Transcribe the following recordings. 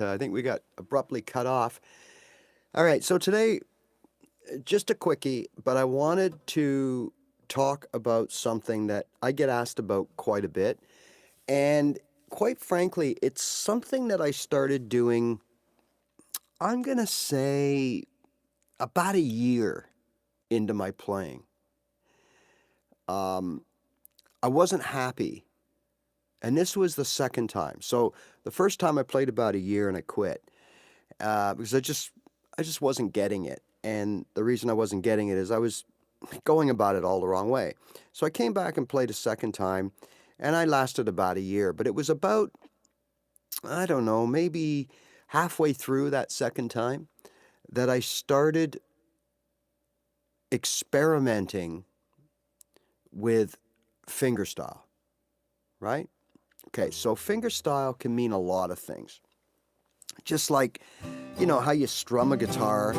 I think we got abruptly cut off. All right, so today, just a quickie, but I wanted to talk about something that I get asked about quite a bit. And quite frankly, it's something that I started doing, I'm going to say, about a year into my playing. Um, I wasn't happy. And this was the second time. So the first time I played about a year and I quit because I just wasn't getting it. And the reason I wasn't getting it is I was going about it all the wrong way. So I came back and played a second time, and I lasted about a year. But it was about, I don't know, maybe halfway through that second time that I started experimenting with fingerstyle, right? Okay, so fingerstyle can mean a lot of things. Just like, how you strum a guitar.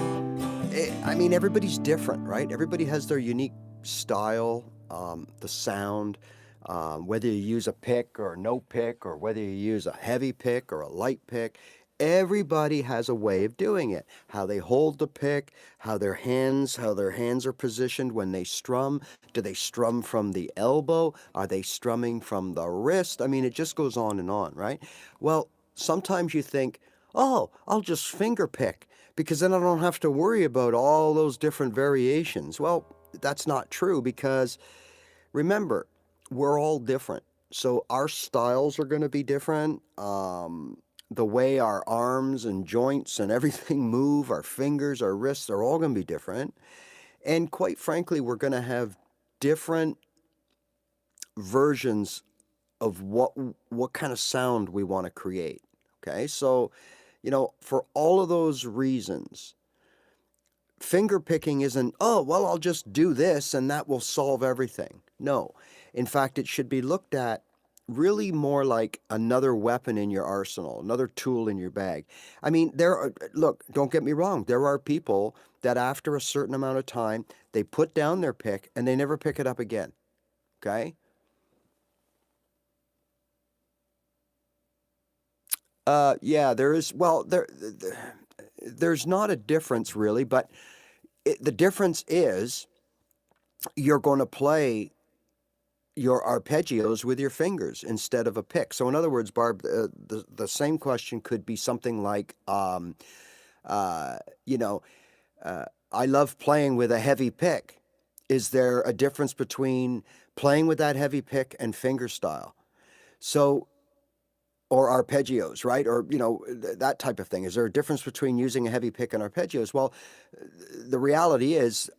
I mean, everybody's different, right? Everybody has their unique style, the sound, whether you use a pick or no pick, or whether you use a heavy pick or a light pick. Everybody has a way of doing it. How they hold the pick, how their hands are positioned when they strum. Do they strum from the elbow? Are they strumming from the wrist? I mean, it just goes on, right? Well, sometimes you think, oh, I'll just finger pick because then I don't have to worry about all those different variations. Well, that's not true because remember, we're all different. So our styles are going to be different. The way our arms and joints and everything move, our fingers, our wrists, are all going to be different. And quite frankly, we're going to have different versions of what kind of sound we want to create. Okay, so for all of those reasons, finger picking isn't, oh, well, I'll just do this and that will solve everything. No. In fact, it should be looked at really more like another weapon in your arsenal, another tool in your bag. I mean, look, don't get me wrong, there are people that after a certain amount of time, they put down their pick and they never pick it up again. Okay? Yeah, there is, well, there's not a difference really, but the difference is you're going to play your arpeggios with your fingers instead of a pick. So in other words, Barb, the same question could be something like, uh, you know, I love playing with a heavy pick. Is there a difference between playing with that heavy pick and fingerstyle? So, or arpeggios, right? Or, that type of thing. Is there a difference between using a heavy pick and arpeggios? Well, the reality is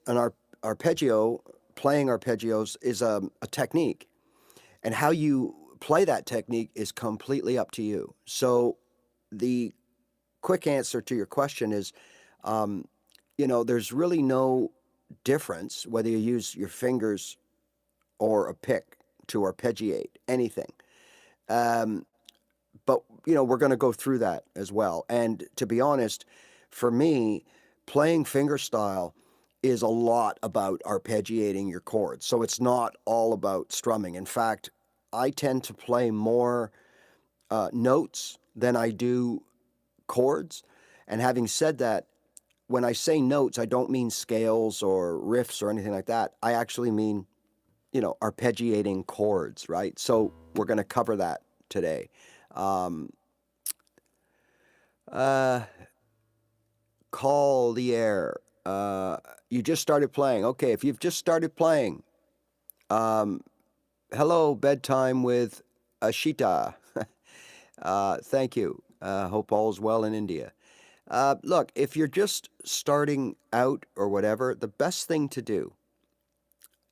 arpeggio, playing arpeggios is a technique. And how you play that technique is completely up to you. So the quick answer to your question is, there's really no difference whether you use your fingers or a pick to arpeggiate anything. But we're going to go through that as well. And to be honest, for me, playing fingerstyle is a lot about arpeggiating your chords. So it's not all about strumming. In fact, I tend to play more notes than I do chords. And having said that, when I say notes, I don't mean scales or riffs or anything like that. I actually mean, arpeggiating chords, right? So we're going to cover that today. Uh, Call the air. You just started playing. Okay, if you've just started playing, hello, bedtime with Ashita. Thank you. Hope all's well in India. Look, if you're just starting out or whatever, the best thing to do,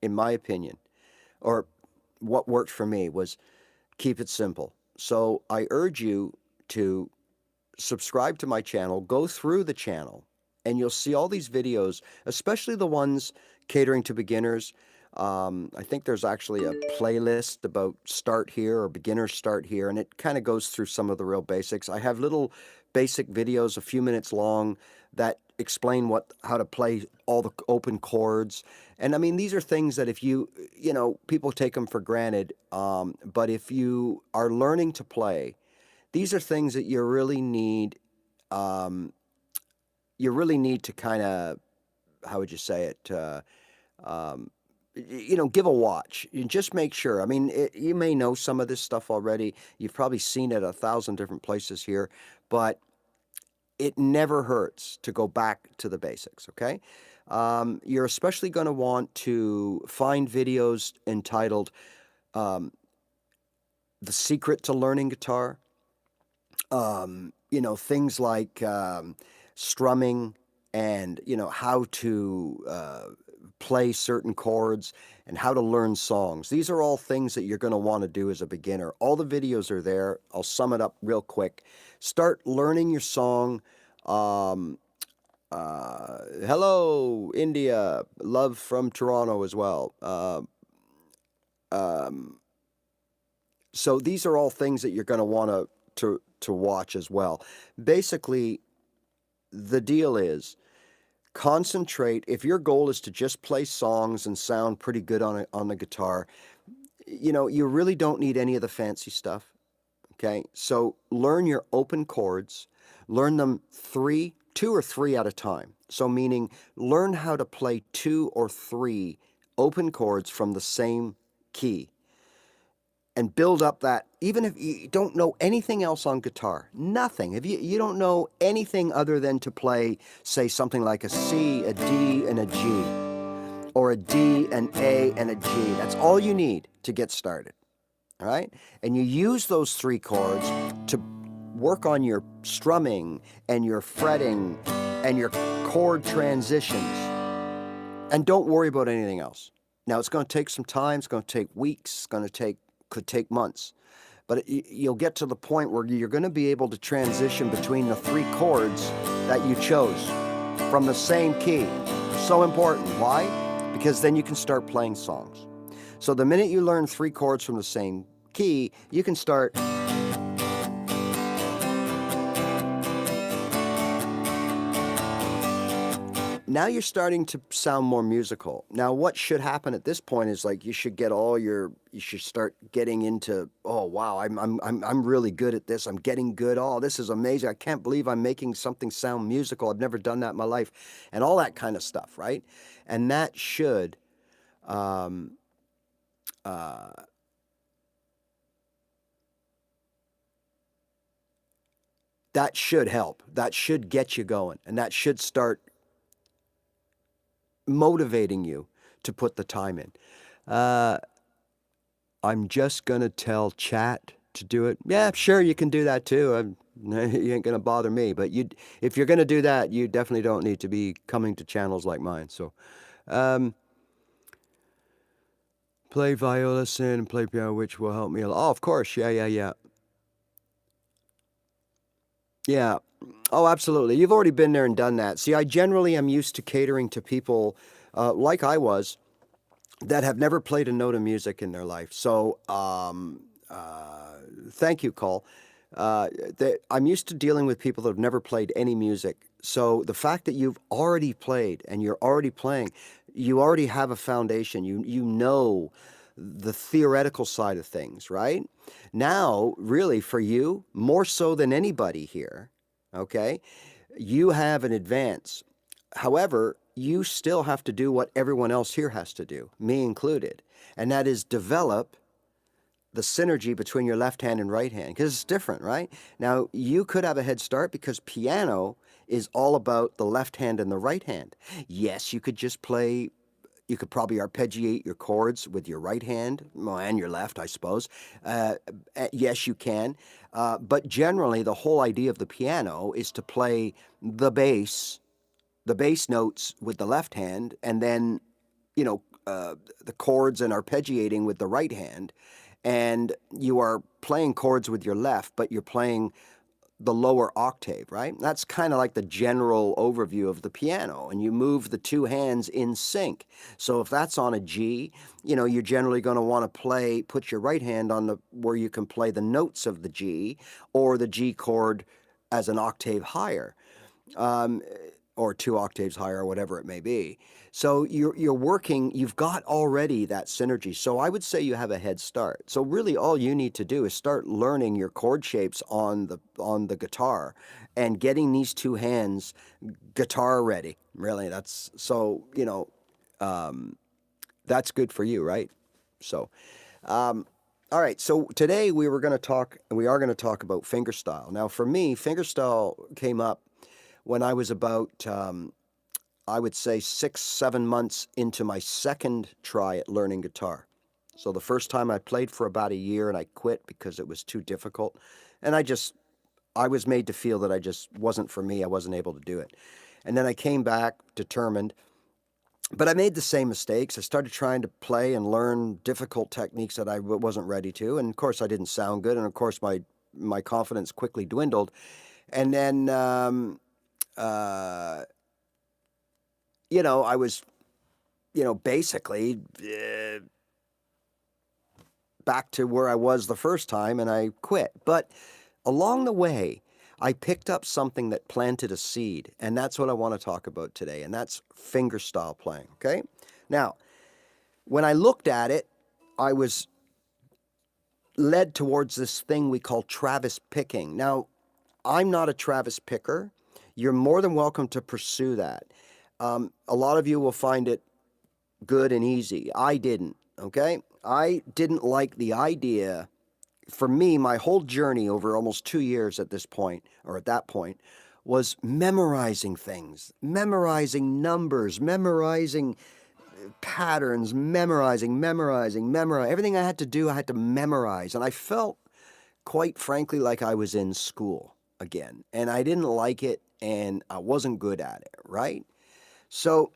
in my opinion, or what worked for me, was keep it simple. So I urge you to subscribe to my channel, go through the channel, and you'll see all these videos, especially the ones catering to beginners. I think there's actually a playlist about start here or beginners start here, and it kind of goes through some of the real basics. I have little basic videos, a few minutes long, that explain how to play all the open chords. And I mean, these are things that if people take them for granted. But if you are learning to play, These are things that you really need. You really need to kind of, how would you say it? Give a watch. You just make sure. I mean, you may know some of this stuff already. You've probably seen it 1,000 different places here, but it never hurts to go back to the basics, okay? You're especially going to want to find videos entitled The Secret to Learning Guitar. Things like strumming and, how to play certain chords and how to learn songs. These are all things that you're going to want to do as a beginner. All the videos are there. I'll sum it up real quick. Start learning your song. Hello, India. Love from Toronto as well. So these are all things that you're going to want to watch as well. Basically, the deal is concentrate. If your goal is to just play songs and sound pretty good on the guitar, you really don't need any of the fancy stuff. Okay, so learn your open chords. Learn them two or three at a time. So meaning learn how to play 2 or 3 open chords from the same key. And build up that, even if you don't know anything else on guitar, nothing. If you don't know anything other than to play, say, something like a C, a D, and a G, or a D, an A, and a G, that's all you need to get started, all right? And you use those 3 chords to work on your strumming and your fretting and your chord transitions, and don't worry about anything else. Now, it's going to take some time. It's going to take weeks. Could take months, but you'll get to the point where you're going to be able to transition between the 3 chords that you chose from the same key. So important. Why? Because then you can start playing songs. So the minute you learn 3 chords from the same key, you can start. Now you're starting to sound more musical. Now, what should happen at this point is like you should start getting into, oh wow, I'm really good at this. I'm getting good. Oh, this is amazing. I can't believe I'm making something sound musical. I've never done that in my life, and all that kind of stuff, right? And that should help. That should get you going, and that should start motivating you to put the time in. I'm just going to tell chat to do it. Yeah, sure, you can do that too. You ain't going to bother me. But if you're going to do that, you definitely don't need to be coming to channels like mine. So, play viola, sin, and play piano, which will help me a lot. Oh, of course. Yeah. Yeah. Oh, absolutely. You've already been there and done that. See, I generally am used to catering to people like I was that have never played a note of music in their life. So, thank you, Cole. I'm used to dealing with people that have never played any music. So the fact that you've already played and you're already playing, you already have a foundation. You know the theoretical side of things, right? Now, really, for you, more so than anybody here, okay, you have an advance. However, you still have to do what everyone else here has to do, me included, and that is develop the synergy between your left hand and right hand, because it's different, right? Now, you could have a head start because piano is all about the left hand and the right hand. Yes, you could probably arpeggiate your chords with your right hand, well, and your left, I suppose. Yes, you can. But generally, the whole idea of the piano is to play the bass notes with the left hand, and then, the chords and arpeggiating with the right hand. And you are playing chords with your left, but you're playing the lower octave, right? That's kind of like the general overview of the piano, and you move the 2 hands in sync. So if that's on a G, you're generally going to want to put your right hand on where you can play the notes of the G, or the G chord as an octave higher. or 2 octaves higher, or whatever it may be. So you're working, you've got already that synergy. So I would say you have a head start. So really all you need to do is start learning your chord shapes on the guitar and getting these two hands guitar ready. Really, that's so, that's good for you, right? So, all right. So today we are going to talk about fingerstyle. Now, for me, fingerstyle came up when I was about, I would say 6, 7 months into my second try at learning guitar. So the first time I played for about a year and I quit because it was too difficult. And I was made to feel that I just wasn't for me. I wasn't able to do it. And then I came back determined. But I made the same mistakes. I started trying to play and learn difficult techniques that I wasn't ready to. And of course, I didn't sound good. And of course, my confidence quickly dwindled. And then, I was, basically back to where I was the first time, and I quit. But along the way, I picked up something that planted a seed, and that's what I want to talk about today, and that's fingerstyle playing, okay? Now, when I looked at it, I was led towards this thing we call Travis picking. Now, I'm not a Travis picker. You're more than welcome to pursue that. A lot of you will find it good and easy. I didn't, okay? I didn't like the idea. For me, my whole journey over almost 2 years at this point, or at that point, was memorizing things, memorizing numbers, memorizing patterns, memorizing. Everything I had to do, I had to memorize. And I felt, quite frankly, like I was in school again. And I didn't like it, and I wasn't good at it, right? So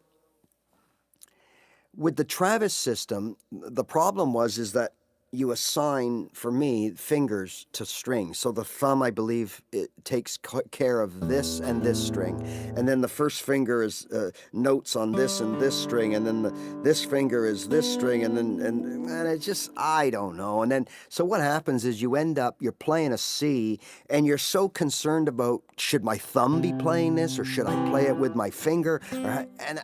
with the Travis system, the problem is that you assign, for me, fingers to strings. So the thumb, I believe, it takes care of this and this string. And then the first finger is notes on this and this string. And then this finger is this string. And it's just, I don't know. And then, so what happens is you're playing a C, and you're so concerned about, should my thumb be playing this, or should I play it with my finger? And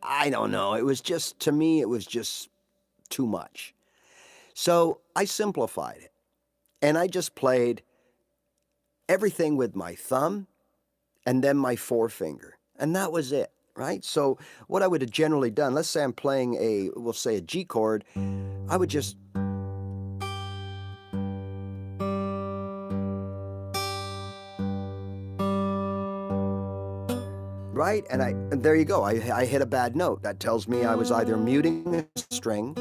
I don't know. It was just, to me, it was just too much. So I simplified it, and I just played everything with my thumb and then my forefinger, and that was it, right? So what I would have generally done, let's say I'm playing we'll say a G chord, I would just right, and there you go. I hit a bad note. That tells me I was either muting a string,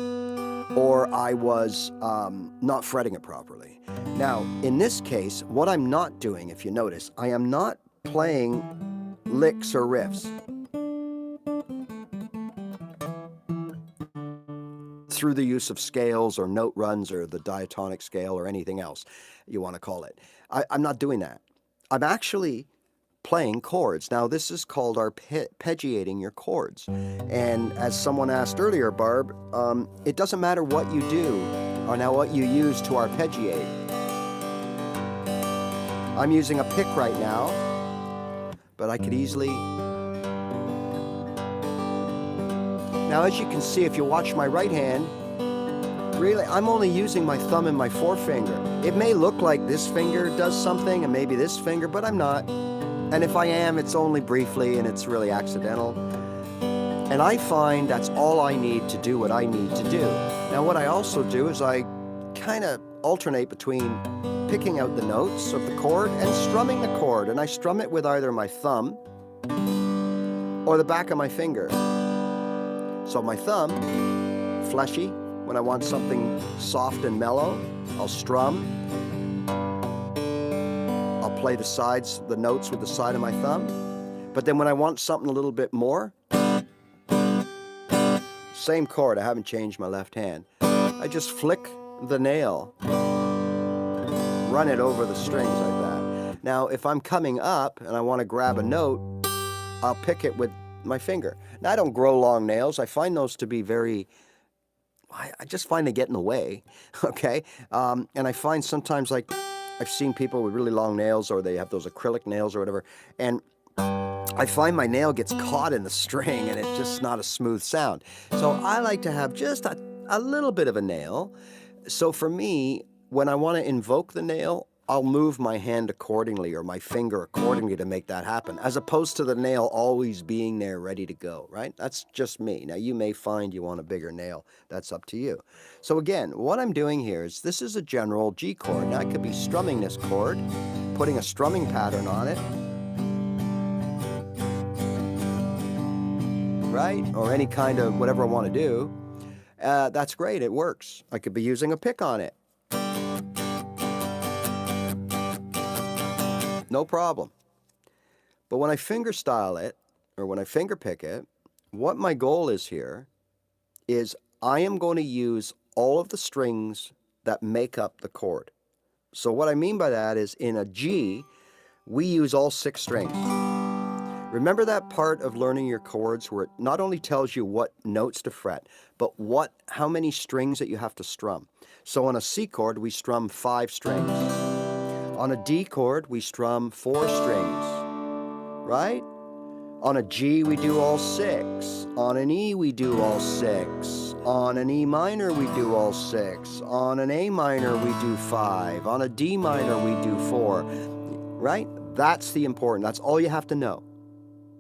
or I was not fretting it properly. Now, in this case, what I'm not doing, if you notice, I am not playing licks or riffs through the use of scales or note runs or the diatonic scale or anything else you want to call it. I'm not doing that. I'm actually playing chords. Now, this is called arpeggiating your chords. And as someone asked earlier, Barb, it doesn't matter what you do or now what you use to arpeggiate. I'm using a pick right now, but I could easily... Now, as you can see, if you watch my right hand, really, I'm only using my thumb and my forefinger. It may look like this finger does something and maybe this finger, but I'm not. And if I am, it's only briefly, and it's really accidental. And I find that's all I need to do what I need to do. Now, what I also do is I kind of alternate between picking out the notes of the chord and strumming the chord. And I strum it with either my thumb or the back of my finger. So my thumb, fleshy, when I want something soft and mellow, I'll strum. Play the sides, the notes with the side of my thumb. But then when I want something a little bit more, same chord, I haven't changed my left hand. I just flick the nail, run it over the strings like that. Now, if I'm coming up and I want to grab a note, I'll pick it with my finger. Now, I don't grow long nails. I find those to be very... I just find they get in the way, okay? And I find sometimes, like, I've seen people with really long nails, or they have those acrylic nails or whatever, and I find my nail gets caught in the string and it's just not a smooth sound. So I like to have just a little bit of a nail. So for me, when I want to invoke the nail, I'll move my hand accordingly or my finger accordingly to make that happen, as opposed to the nail always being there ready to go, right? That's just me. Now you may find you want a bigger nail. That's up to you. So again, what I'm doing here is this is a general G chord. Now I could be strumming this chord, putting a strumming pattern on it, right? Or any kind of whatever I want to do. That's great, it works. I could be using a pick on it. No problem. But when I fingerstyle it, or when I fingerpick it, what my goal is here is I am going to use all of the strings that make up the chord. So what I mean by that is in a G, we use all 6 strings. Remember that part of learning your chords where it not only tells you what notes to fret, but how many strings that you have to strum. So on a C chord, we strum 5 strings. On a D chord, we strum 4 strings, right? On a G, we do all 6. On an E, we do all 6. On an E minor, we do all 6. On an A minor, we do 5. On a D minor, we do 4, right? That's the important, that's all you have to know,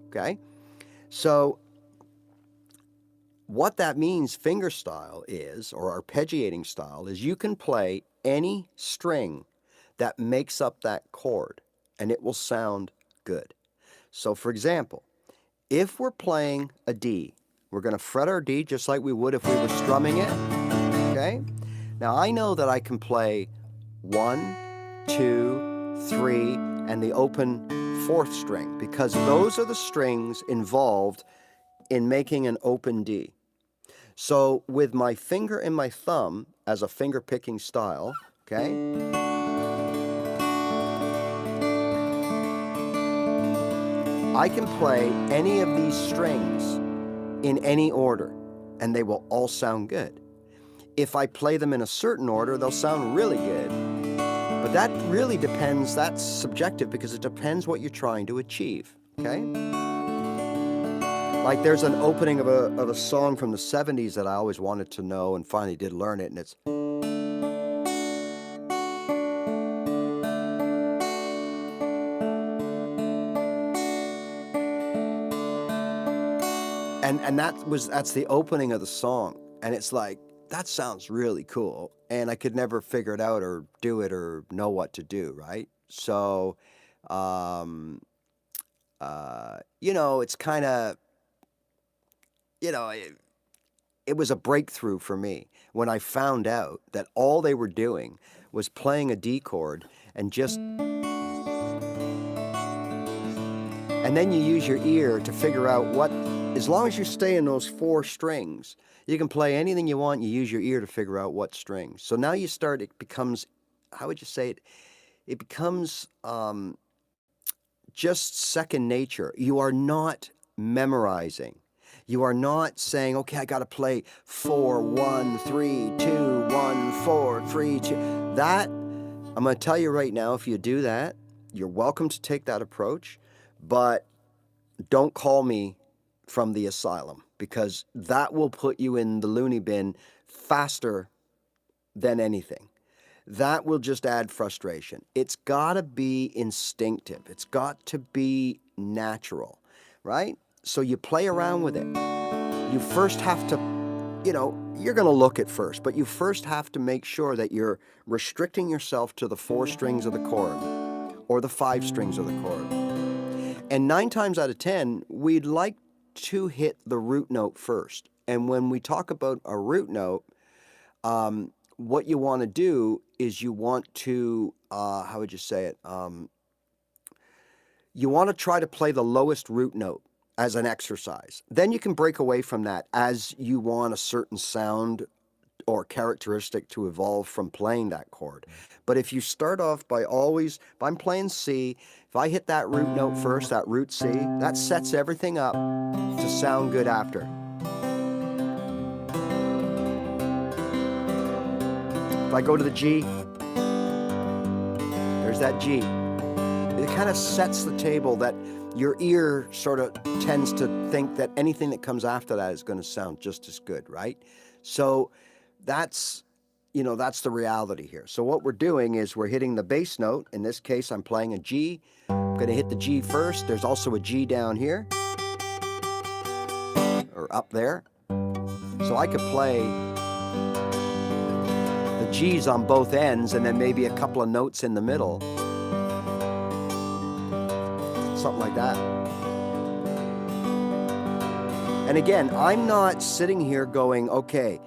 okay? So what that means, fingerstyle is, or arpeggiating style, is you can play any string that makes up that chord, and it will sound good. So for example, if we're playing a D, we're going to fret our D just like we would if we were strumming it, okay? Now I know that I can play 1, 2, 3, and the open 4th string, because those are the strings involved in making an open D. So with my finger and my thumb as a finger picking style, okay? I can play any of these strings in any order, and they will all sound good. If I play them in a certain order, they'll sound really good. But that really depends, that's subjective because it depends what you're trying to achieve, okay? Like there's an opening of a song from the 70s that I always wanted to know and finally did learn it, and it's... And that's the opening of the song, and it's like, that sounds really cool, and I could never figure it out or do it or know what to do, right? So, you know, it's kind of, you know, it was a breakthrough for me when I found out that all they were doing was playing a D chord and just... And then you use your ear to figure out what... As long as you stay in those 4 strings, you can play anything you want. You use your ear to figure out what strings. So now you start, it becomes, how would you say it? It becomes just second nature. You are not memorizing. You are not saying, okay, I got to play 4, 1, 3, 2, 1, 4, 3, 2. That, I'm going to tell you right now, if you do that, you're welcome to take that approach, but don't call me from the asylum, because that will put you in the loony bin faster than anything. That will just add frustration. It's got to be instinctive. It's got to be natural, right? So you play around with it. You first have to, you know, you're going to look at first, but you first have to make sure that you're restricting yourself to the 4 strings of the chord or the 5 strings of the chord. And 9 times out of 10, we'd like to hit the root note first. And when we talk about a root note, what you want to do is you want to, how would you say it? You want to try to play the lowest root note as an exercise. Then you can break away from that as you want a certain sound or characteristic to evolve from playing that chord. But if you start off by always, if I'm playing C, if I hit that root note first, that root C, that sets everything up to sound good after. If I go to the G, there's that G. kind of sets the table that your ear sort of tends to think that anything that comes after that is going to sound just as good, right? So that's, that's the reality here. So what we're doing is we're hitting the bass note. In this case, I'm playing a G. I'm going to hit the G first. There's also a G down here, or up there. So I could play the G's on both ends and then maybe a couple of notes in the middle. Something like that. And again, I'm not sitting here going, okay,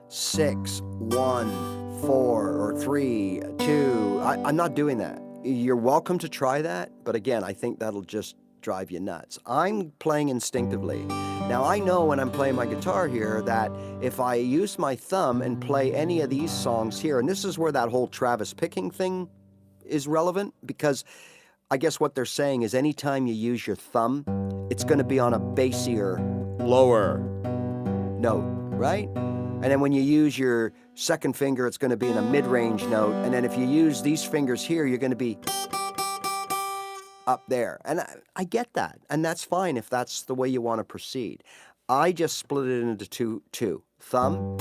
6, 1, 4, or 3, 2. I'm not doing that. You're welcome to try that, but again, I think that'll just drive you nuts. I'm playing instinctively. Now, I know when I'm playing my guitar here that if I use my thumb and play any of these songs here, and this is where that whole Travis picking thing is relevant, because I guess what they're saying is anytime you use your thumb, it's going to be on a bassier, lower note, right? And then when you use your second finger, it's going to be in a mid-range note. And then if you use these fingers here, you're going to be up there. And I get that. And that's fine if that's the way you want to proceed. I just split it into two. Thumb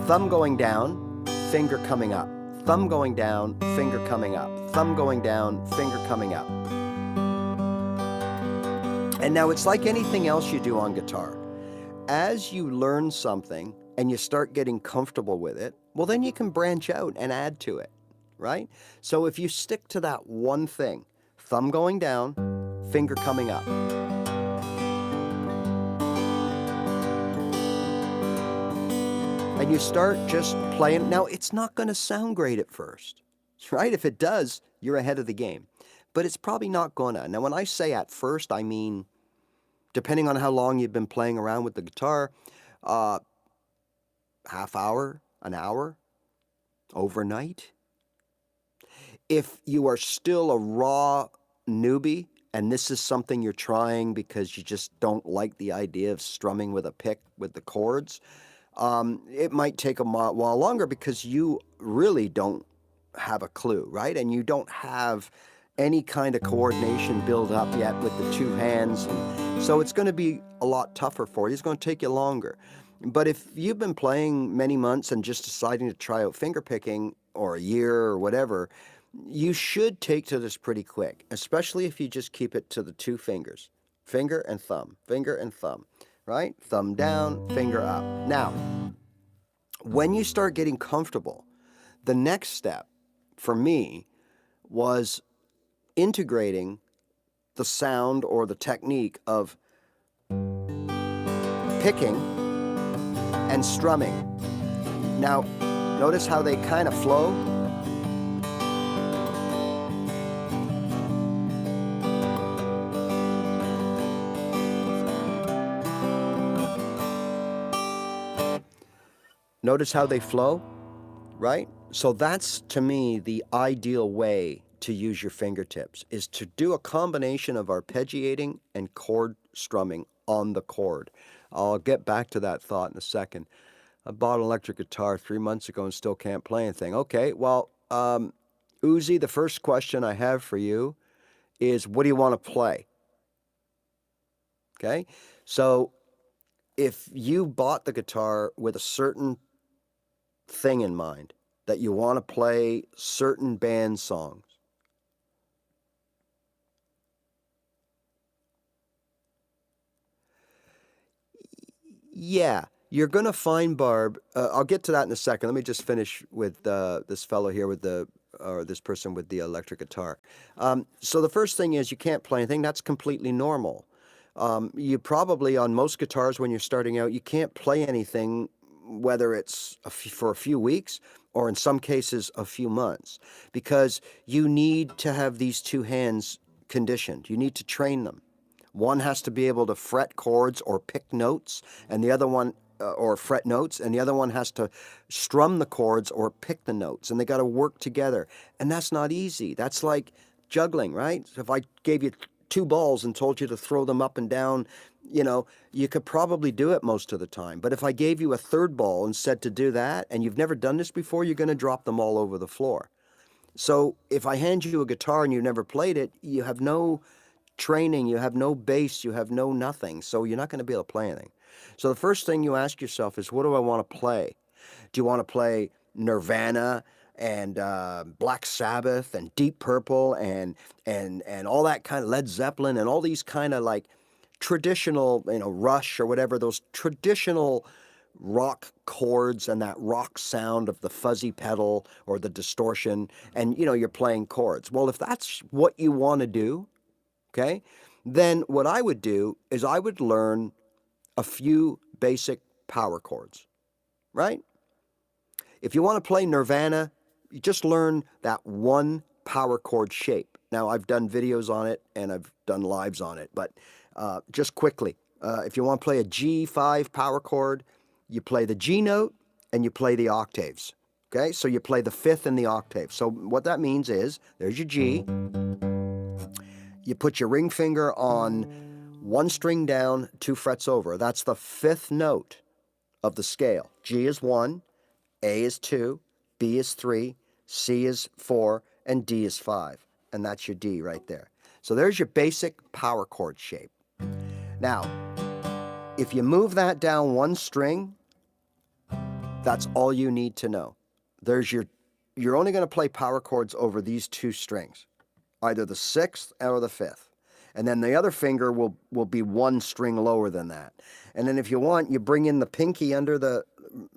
going down, finger coming up. Thumb going down, finger coming up. Thumb going down, finger coming up. And now it's like anything else you do on guitar. As you learn something and you start getting comfortable with it, well, then you can branch out and add to it, right? So if you stick to that one thing, thumb going down, finger coming up. And you start just playing. Now, it's not going to sound great at first, right? If it does, you're ahead of the game. But it's probably not gonna. Now, when I say at first, I mean, depending on how long you've been playing around with the guitar, half hour, an hour, overnight. If you are still a raw newbie, and this is something you're trying because you just don't like the idea of strumming with a pick with the chords, it might take a while longer because you really don't have a clue, right? And you don't have any kind of coordination built up yet with the two hands. And so it's going to be a lot tougher for you. It's going to take you longer. But if you've been playing many months and just deciding to try out fingerpicking, or a year or whatever, you should take to this pretty quick, especially if you just keep it to the two fingers, finger and thumb, right? Thumb down, finger up. Now, when you start getting comfortable, the next step for me was integrating the sound or the technique of picking and strumming. Now, notice how they kind of flow. Notice how they flow, right? So that's, to me, the ideal way to use your fingertips, is to do a combination of arpeggiating and chord strumming on the chord. I'll get back to that thought in a second. I bought an electric guitar 3 months ago and still can't play anything. Okay, well, Uzi, the first question I have for you is, what do you want to play? Okay, so if you bought the guitar with a certain thing in mind, that you want to play certain band songs, yeah, you're going to find, Barb, I'll get to that in a second. Let me just finish with this fellow here with this person with the electric guitar. So the first thing is, you can't play anything. That's completely normal. You probably, on most guitars when you're starting out, you can't play anything, whether it's for a few weeks or in some cases a few months, because you need to have these two hands conditioned. You need to train them. One has to be able to fret chords or pick notes, and the other one, or fret notes, and the other one has to strum the chords or pick the notes, and they got to work together. And that's not easy. That's like juggling, right? So if I gave you 2 balls and told you to throw them up and down, you could probably do it most of the time. But if I gave you a 3rd ball and said to do that, and you've never done this before, you're going to drop them all over the floor. So if I hand you a guitar and you've never played it, you have no training, you have no bass, you have no nothing. So you're not going to be able to play anything. So the first thing you ask yourself is, what do I want to play? Do you want to play Nirvana and Black Sabbath and Deep Purple and all that kind of Led Zeppelin and all these kind of like traditional, Rush or whatever, those traditional rock chords and that rock sound of the fuzzy pedal or the distortion, and you're playing chords. Well, if that's what you want to do, okay, then what I would do is I would learn a few basic power chords, right? If you want to play Nirvana, you just learn that one power chord shape. Now, I've done videos on it and I've done lives on it, but just quickly, if you want to play a G5 power chord, you play the G note and you play the octaves. Okay, so you play the fifth and the octave. So what that means is, there's your G. You put your ring finger on one string down, 2 frets over. That's the fifth note of the scale. G is 1, A is 2, B is 3, C is 4, and D is 5. And that's your D right there. So there's your basic power chord shape. Now, if you move that down one string, that's all you need to know. You're only going to play power chords over these 2 strings, either the 6th or the 5th. And then the other finger will be 1 string lower than that. And then if you want, you bring in the pinky under the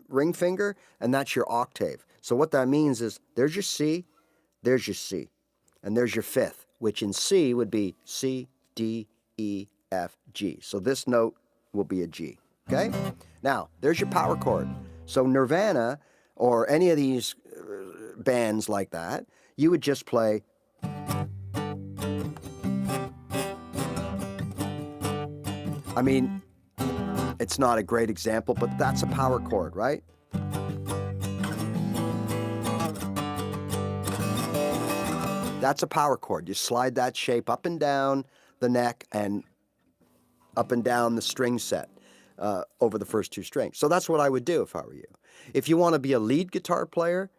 ring finger, and that's your octave. So what that means is, there's your C, and there's your 5th, which in C would be C, D, E, F, G. So this note will be a G, okay? Now, there's your power chord. So Nirvana, or any of these bands like that, you would just play. I mean, it's not a great example, but that's a power chord, right? That's a power chord. You slide that shape up and down the neck and up and down the string set over the first 2 strings. So that's what I would do if I were you. If you want to be a lead guitar player,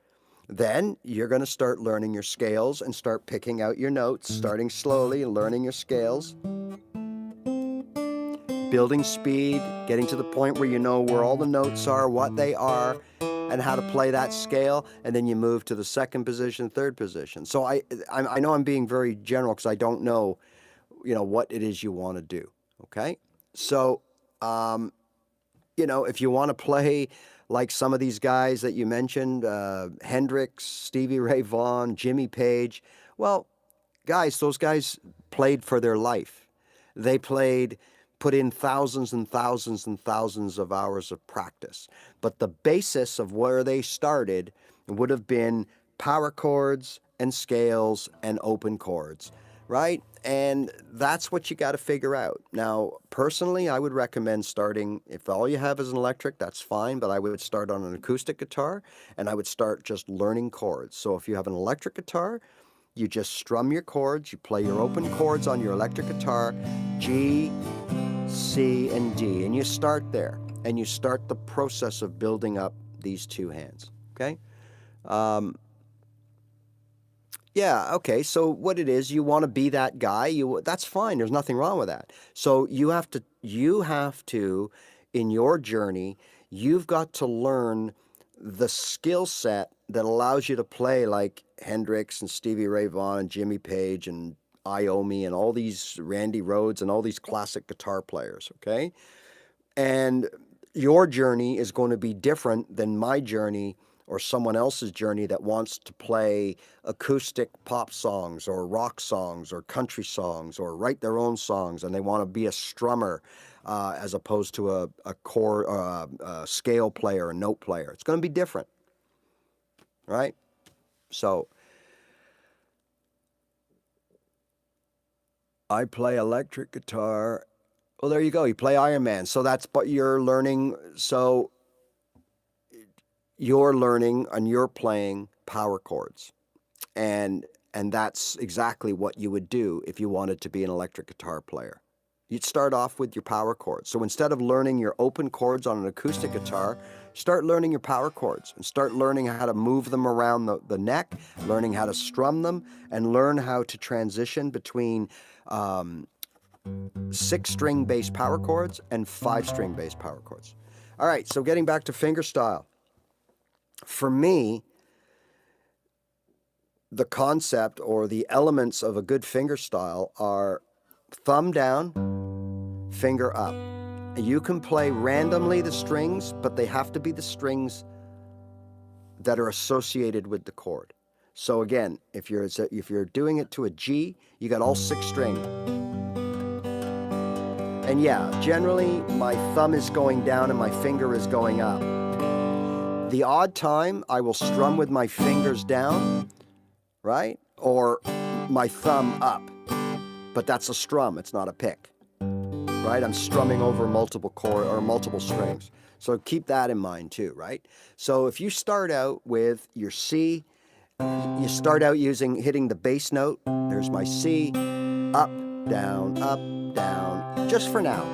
then you're going to start learning your scales and start picking out your notes, starting slowly, learning your scales, building speed, getting to the point where you know where all the notes are, what they are, and how to play that scale, and then you move to the 2nd position, 3rd position. So I know I'm being very general because I don't know, what it is you want to do, okay? So, if you want to play like some of these guys that you mentioned, Hendrix, Stevie Ray Vaughan, Jimmy Page, well, guys, those guys played for their life. They put in thousands and thousands and thousands of hours of practice. But the basis of where they started would have been power chords and scales and open chords, right? And that's what you got to figure out. Now, personally, I would recommend starting, if all you have is an electric, that's fine, but I would start on an acoustic guitar, and I would start just learning chords. So if you have an electric guitar, you just strum your chords, you play your open chords on your electric guitar, G, C, and D, and you start there, and you start the process of building up these 2 hands, okay? Yeah, okay, so what it is, you want to be that guy, that's fine, there's nothing wrong with that. So you have to, in your journey, you've got to learn the skill set that allows you to play like Hendrix and Stevie Ray Vaughan and Jimmy Page and Iommi and all these Randy Rhoads and all these classic guitar players, okay? And your journey is going to be different than my journey or someone else's journey that wants to play acoustic pop songs or rock songs or country songs or write their own songs, and they want to be a strummer as opposed to a chord, a scale player, a note player. It's going to be different, right? So I play electric guitar. Well, there you go. You play Iron Man. So that's what you're learning. So you're learning and you're playing power chords. And that's exactly what you would do if you wanted to be an electric guitar player. You'd start off with your power chords. So instead of learning your open chords on an acoustic guitar, start learning your power chords and start learning how to move them around the neck, learning how to strum them, and learn how to transition between 6-string bass power chords and 5-string bass power chords. All right, so getting back to fingerstyle. For me, the concept or the elements of a good fingerstyle are thumb down, finger up. You can play randomly the strings, but they have to be the strings that are associated with the chord. So again, if you're doing it to a G, you got all 6 strings. And yeah, generally my thumb is going down and my finger is going up. The odd time I will strum with my fingers down, right? Or my thumb up. But that's a strum, it's not a pick. Right? I'm strumming over multiple chord or multiple strings. So keep that in mind too, right? So if you start out with your C, you start out hitting the bass note. There's my C, up, down, just for now.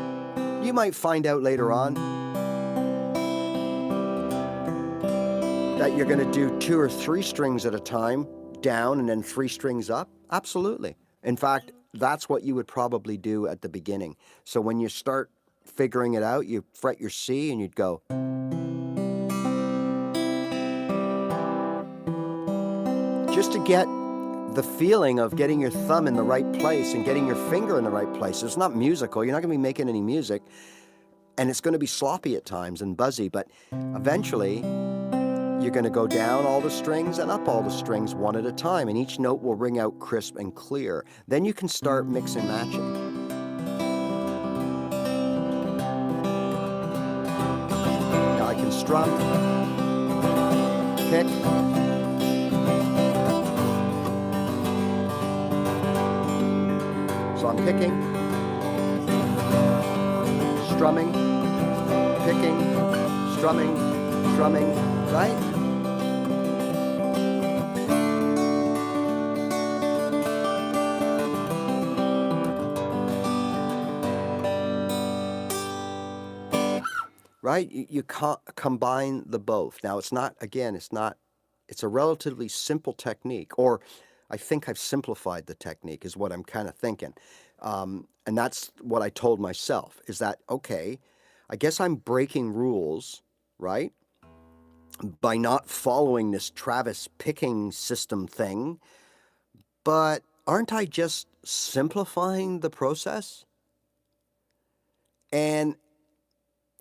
You might find out later on that you're going to do 2 or 3 strings at a time down and then 3 strings up. Absolutely. In fact, that's what you would probably do at the beginning. So when you start figuring it out, you fret your C and you'd go. Just to get the feeling of getting your thumb in the right place and getting your finger in the right place. It's not musical. You're not going to be making any music. And it's going to be sloppy at times and buzzy. But eventually, you're going to go down all the strings and up all the strings one at a time, and each note will ring out crisp and clear. Then you can start mix and matching. Now I can strum, pick, so I'm picking, strumming, picking, strumming, right? Right? You combine the both. Now, it's a relatively simple technique, or I think I've simplified the technique is what I'm kind of thinking. And that's what I told myself, is that, okay, I guess I'm breaking rules, right? By not following this Travis picking system thing, but aren't I just simplifying the process? And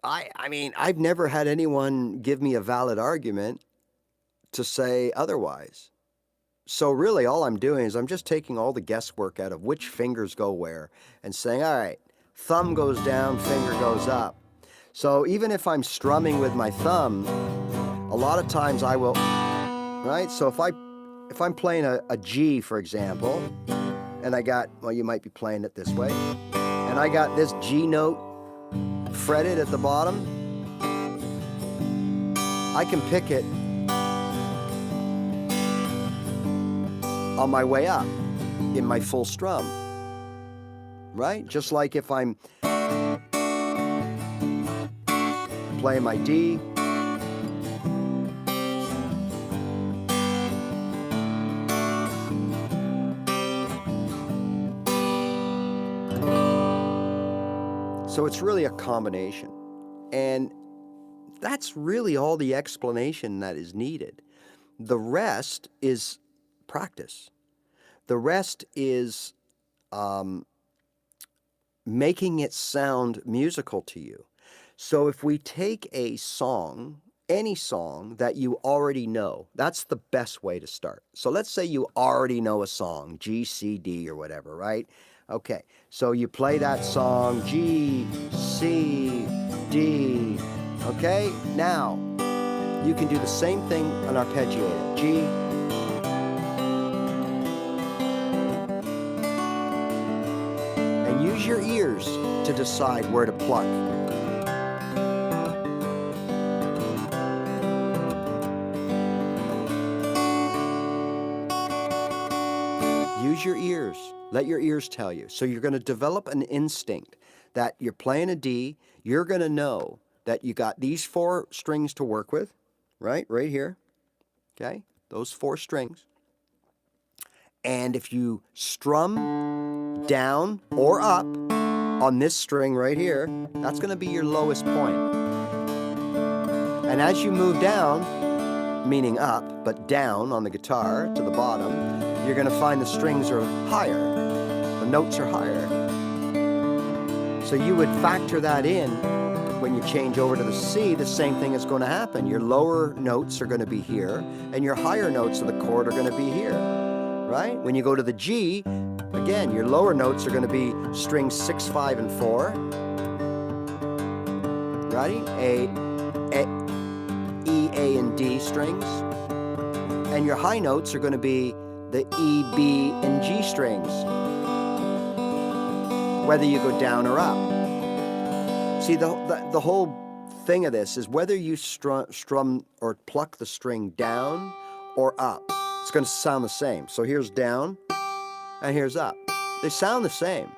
I mean, I've never had anyone give me a valid argument to say otherwise. So really all I'm doing is I'm just taking all the guesswork out of which fingers go where and saying, all right, thumb goes down, finger goes up. So even if I'm strumming with my thumb, a lot of times I will, right? So if I'm playing a G, for example, and I got, well, you might be playing it this way, and I got this G note fretted at the bottom, I can pick it on my way up in my full strum, right? Just like if I'm playing my D, so it's really a combination. And that's really all the explanation that is needed. The rest is practice. The rest is making it sound musical to you. So if we take a song, any song that you already know, that's the best way to start. So let's say you already know a song, G, C, D, or whatever, right? Okay, so you play that song, G, C, D, okay? Now, you can do the same thing on arpeggiating, G, and use your ears to decide where to pluck. Use your ears. Let your ears tell you. So you're going to develop an instinct. that you're playing a D, you're going to know that you got these 4 strings to work with, right here, okay, those 4 strings. And if you strum down or up on this string right here, that's going to be your lowest point. And as you move down, meaning up, but down on the guitar to the bottom, you're going to find the strings are higher, the notes are higher. So you would factor that in when you change over to the C. The same thing is going to happen. Your lower notes are going to be here, and your higher notes of the chord are going to be here, right? When you go to the G, again, your lower notes are going to be strings 6, 5, and 4. Ready? E, A, and D strings. And your high notes are going to be the E, B, and G strings, whether you go down or up. See, the whole thing of this is whether you strum or pluck the string down or up, it's going to sound the same. So here's down and here's up. They sound the same.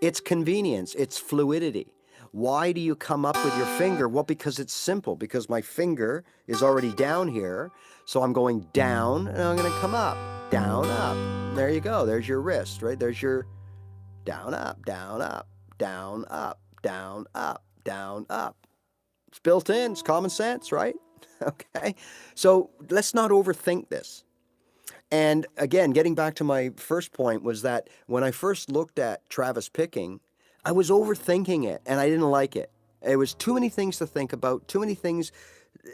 It's convenience. It's fluidity. Why do you come up with your finger? Well, because it's simple. Because my finger is already down here. So I'm going down and I'm going to come up. Down, up. There you go. There's your wrist, right? There's your down, up, down, up, down, up, down, up, down, up. It's built in. It's common sense, right? Okay. So let's not overthink this. And again, getting back to my first point was that when I first looked at Travis picking, I was overthinking it and I didn't like it. It was too many things to think about, too many things,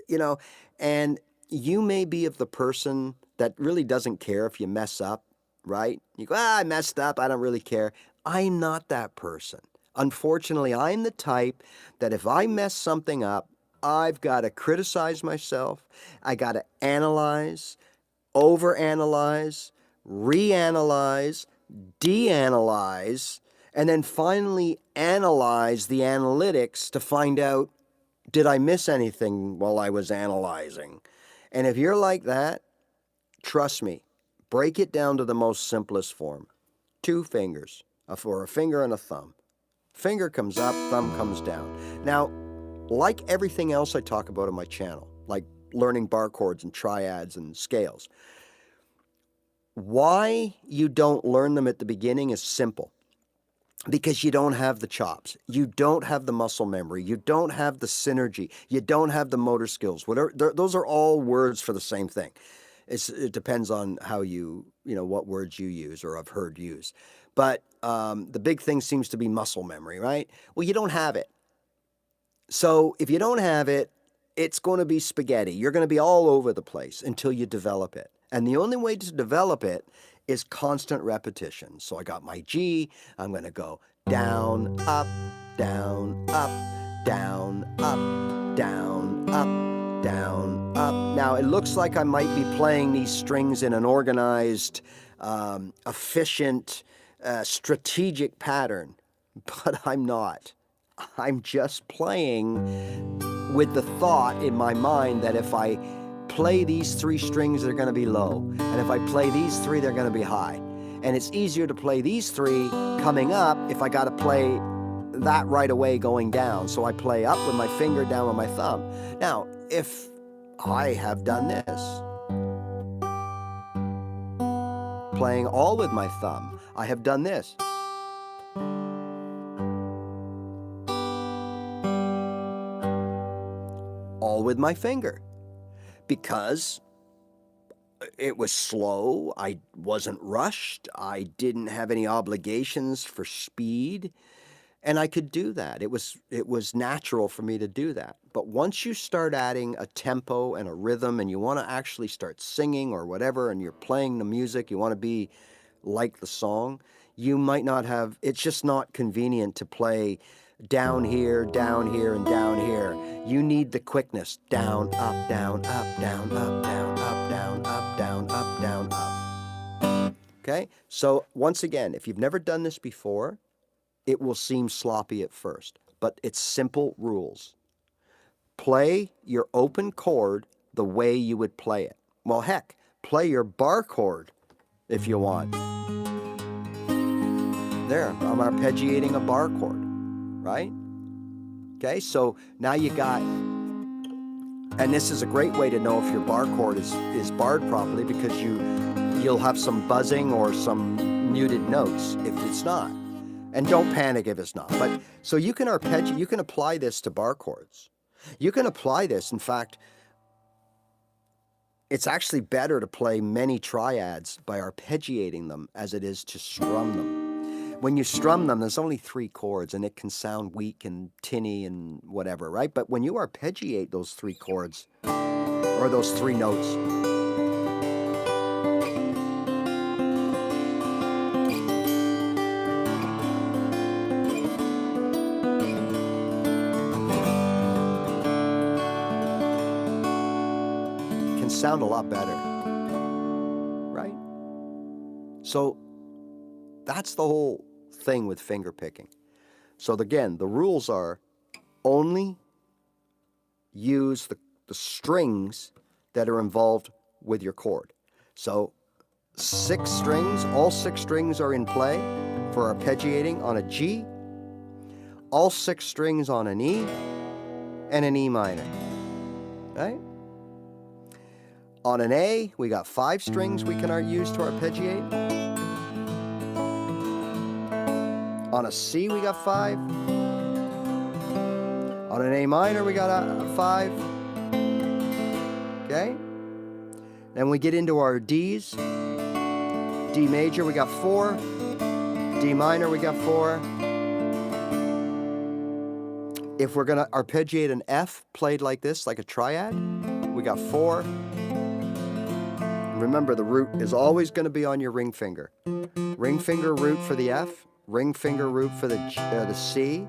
you know, and you may be of the person that really doesn't care if you mess up, right? You go, I messed up, I don't really care. I'm not that person. Unfortunately, I'm the type that if I mess something up, I've got to criticize myself. I got to analyze, overanalyze, reanalyze, deanalyze, and then finally analyze the analytics to find out, did I miss anything while I was analyzing? And if you're like that, trust me, break it down to the most simplest form. 2 fingers, for a finger and a thumb. Finger comes up, thumb comes down. Now, like everything else I talk about on my channel, like learning bar chords and triads and scales, why you don't learn them at the beginning is simple. Because you don't have the chops. You don't have the muscle memory. You don't have the synergy. You don't have the motor skills. Whatever, those are all words for the same thing. It depends on how what words you use or have heard used. But the big thing seems to be muscle memory, right? Well, you don't have it. So if you don't have it, it's going to be spaghetti. You're going to be all over the place until you develop it. And the only way to develop it is constant repetition. So I got my G, I'm going to go down, up, down, up, down, up, down, up, down, up. Now it looks like I might be playing these strings in an organized, efficient, strategic pattern, but I'm not. I'm just playing with the thought in my mind that if I play these 3 strings, they're going to be low. And if I play these 3, they're going to be high. And it's easier to play these 3 coming up if I got to play that right away going down. So I play up with my finger, down with my thumb. Now, if I have done this, playing all with my thumb, I have done this. All with my finger. Because it was slow, I wasn't rushed, I didn't have any obligations for speed, and I could do that. It was natural for me to do that. But once you start adding a tempo and a rhythm and you want to actually start singing or whatever, and you're playing the music, you want to be like the song, you might not have, it's just not convenient to play down here, and down here. You need the quickness. Down, up, down, up, down, up, down, up, down, up, down, up, down, up. Okay? So once again, if you've never done this before, it will seem sloppy at first, but it's simple rules. Play your open chord the way you would play it. Well, heck, play your bar chord if you want. There, I'm arpeggiating a bar chord. right? Okay, so now you got, and this is a great way to know if your bar chord is barred properly, because you'll have some buzzing or some muted notes if it's not. And don't panic if it's not. But so you can arpeggiate, you can apply this to bar chords. You can apply this, in fact, it's actually better to play many triads by arpeggiating them as it is to strum them. When you strum them, there's only 3 chords, and it can sound weak and tinny and whatever, right? But when you arpeggiate those 3 chords, or those 3 notes, it can sound a lot better, right? So that's the whole thing with finger picking. So again, the rules are only use the strings that are involved with your chord. So 6 strings, all 6 strings are in play for arpeggiating on a G, all 6 strings on an E, and an E minor, right? On an A, we got 5 strings we can use to arpeggiate. On a C, we got 5. On an A minor, we got 5. Okay? Then we get into our Ds. D major, we got 4. D minor, we got 4. If we're going to arpeggiate an F played like this, like a triad, we got 4. Remember, the root is always going to be on your ring finger. Ring finger root for the F. Ring finger root for the C.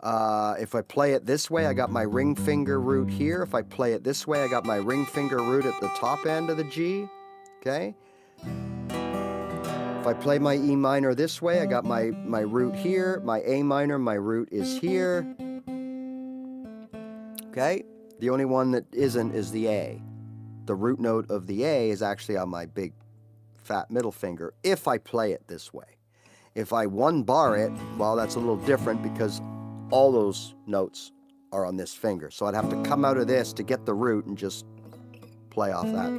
If I play it this way, I got my ring finger root here. If I play it this way, I got my ring finger root at the top end of the G. Okay? If I play my E minor this way, I got my root here. My A minor, my root is here. Okay? The only one that isn't is the A. The root note of the A is actually on my big fat middle finger if I play it this way. If I 1-bar it, well, that's a little different because all those notes are on this finger. So I'd have to come out of this to get the root and just play off that.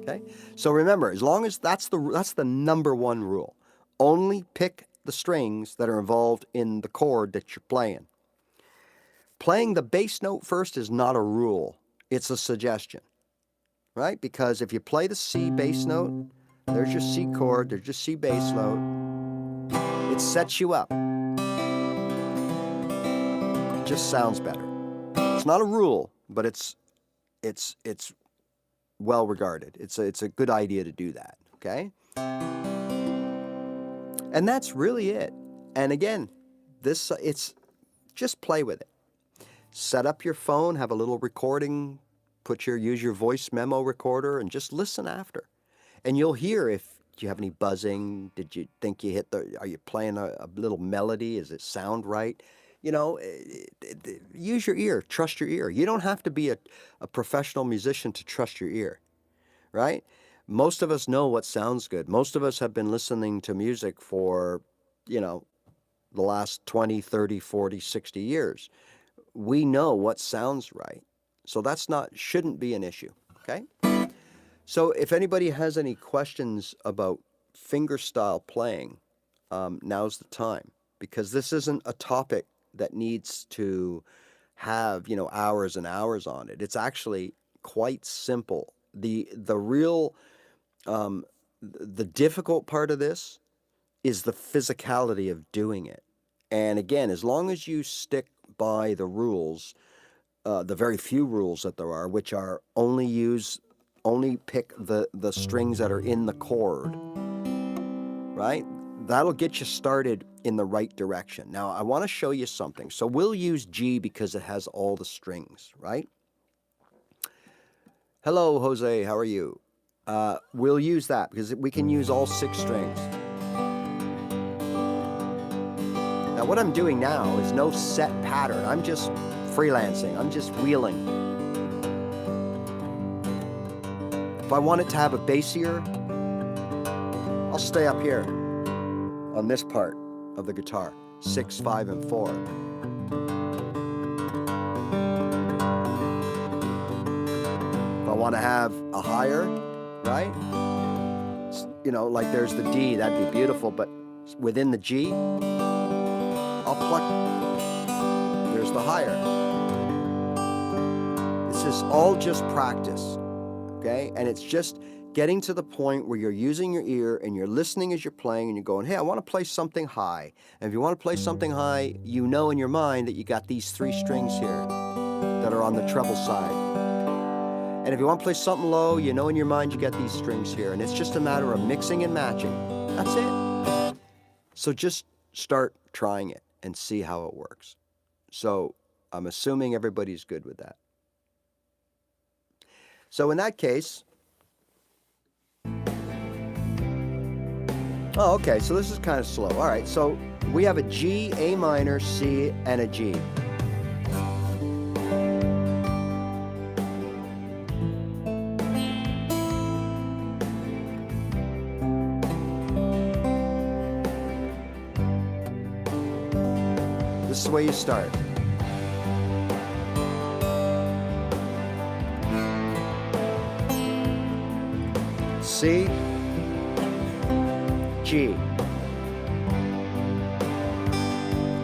Okay? So remember, as long as that's the #1 rule. Only pick the strings that are involved in the chord that you're playing. Playing the bass note first is not a rule. It's a suggestion. Right? Because if you play the C bass note, there's your C chord, there's your C bass note. It sets you up. It just sounds better. It's not a rule, but it's well regarded. It's a good idea to do that, okay? And that's really it. And again, it's just play with it. Set up your phone, have a little recording, use your voice memo recorder, and just listen after. And you'll hear if you have any buzzing. Did you think you are you playing a little melody? Does it sound right? You know, use your ear, trust your ear. You don't have to be a professional musician to trust your ear, right? Most of us know what sounds good. Most of us have been listening to music for, the last 20, 30, 40, 60 years. We know what sounds right. So shouldn't be an issue, okay? So if anybody has any questions about fingerstyle playing, now's the time, because this isn't a topic that needs to have, hours and hours on it. It's actually quite simple. The real, the difficult part of this is the physicality of doing it. And again, as long as you stick by the rules, the very few rules that there are, which are only pick the strings that are in the chord, right? That'll get you started in the right direction. Now, I want to show you something. So we'll use G because it has all the strings, right? Hello, Jose, how are you? We'll use that because we can use all 6 strings. Now, what I'm doing now is no set pattern. I'm just freelancing. I'm just wheeling. If I want it to have a bassier, I'll stay up here on this part of the guitar. 6, 5, and 4. If I want to have a higher, right? You know, like there's the D, that'd be beautiful, but within the G, I'll pluck, there's the higher. This is all just practice, okay? And it's just getting to the point where you're using your ear and you're listening as you're playing and you're going, hey, I want to play something high. And if you want to play something high, you know in your mind that you got these 3 strings here that are on the treble side. And if you want to play something low, you know in your mind you got these strings here. And it's just a matter of mixing and matching. That's it. So just start trying it and see how it works. So I'm assuming everybody's good with that. So in that case, oh, okay, so this is kind of slow. All right, so we have a G, A minor, C, and a G. This is the way you start. C, G.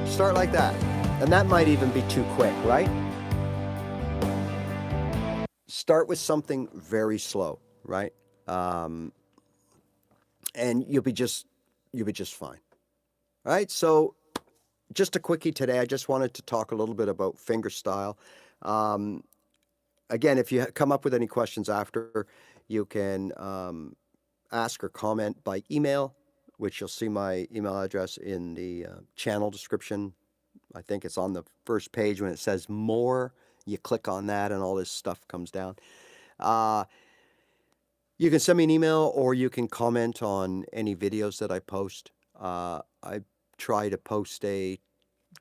Start like that. And that might even be too quick, right? Start with something very slow, right? And you'll be just fine. All right, so just a quickie today. I just wanted to talk a little bit about fingerstyle. Again, if you come up with any questions after, you can ask or comment by email, which you'll see my email address in the channel description. I think it's on the first page when it says more. You click on that and all this stuff comes down. You can send me an email or you can comment on any videos that I post. I try to post a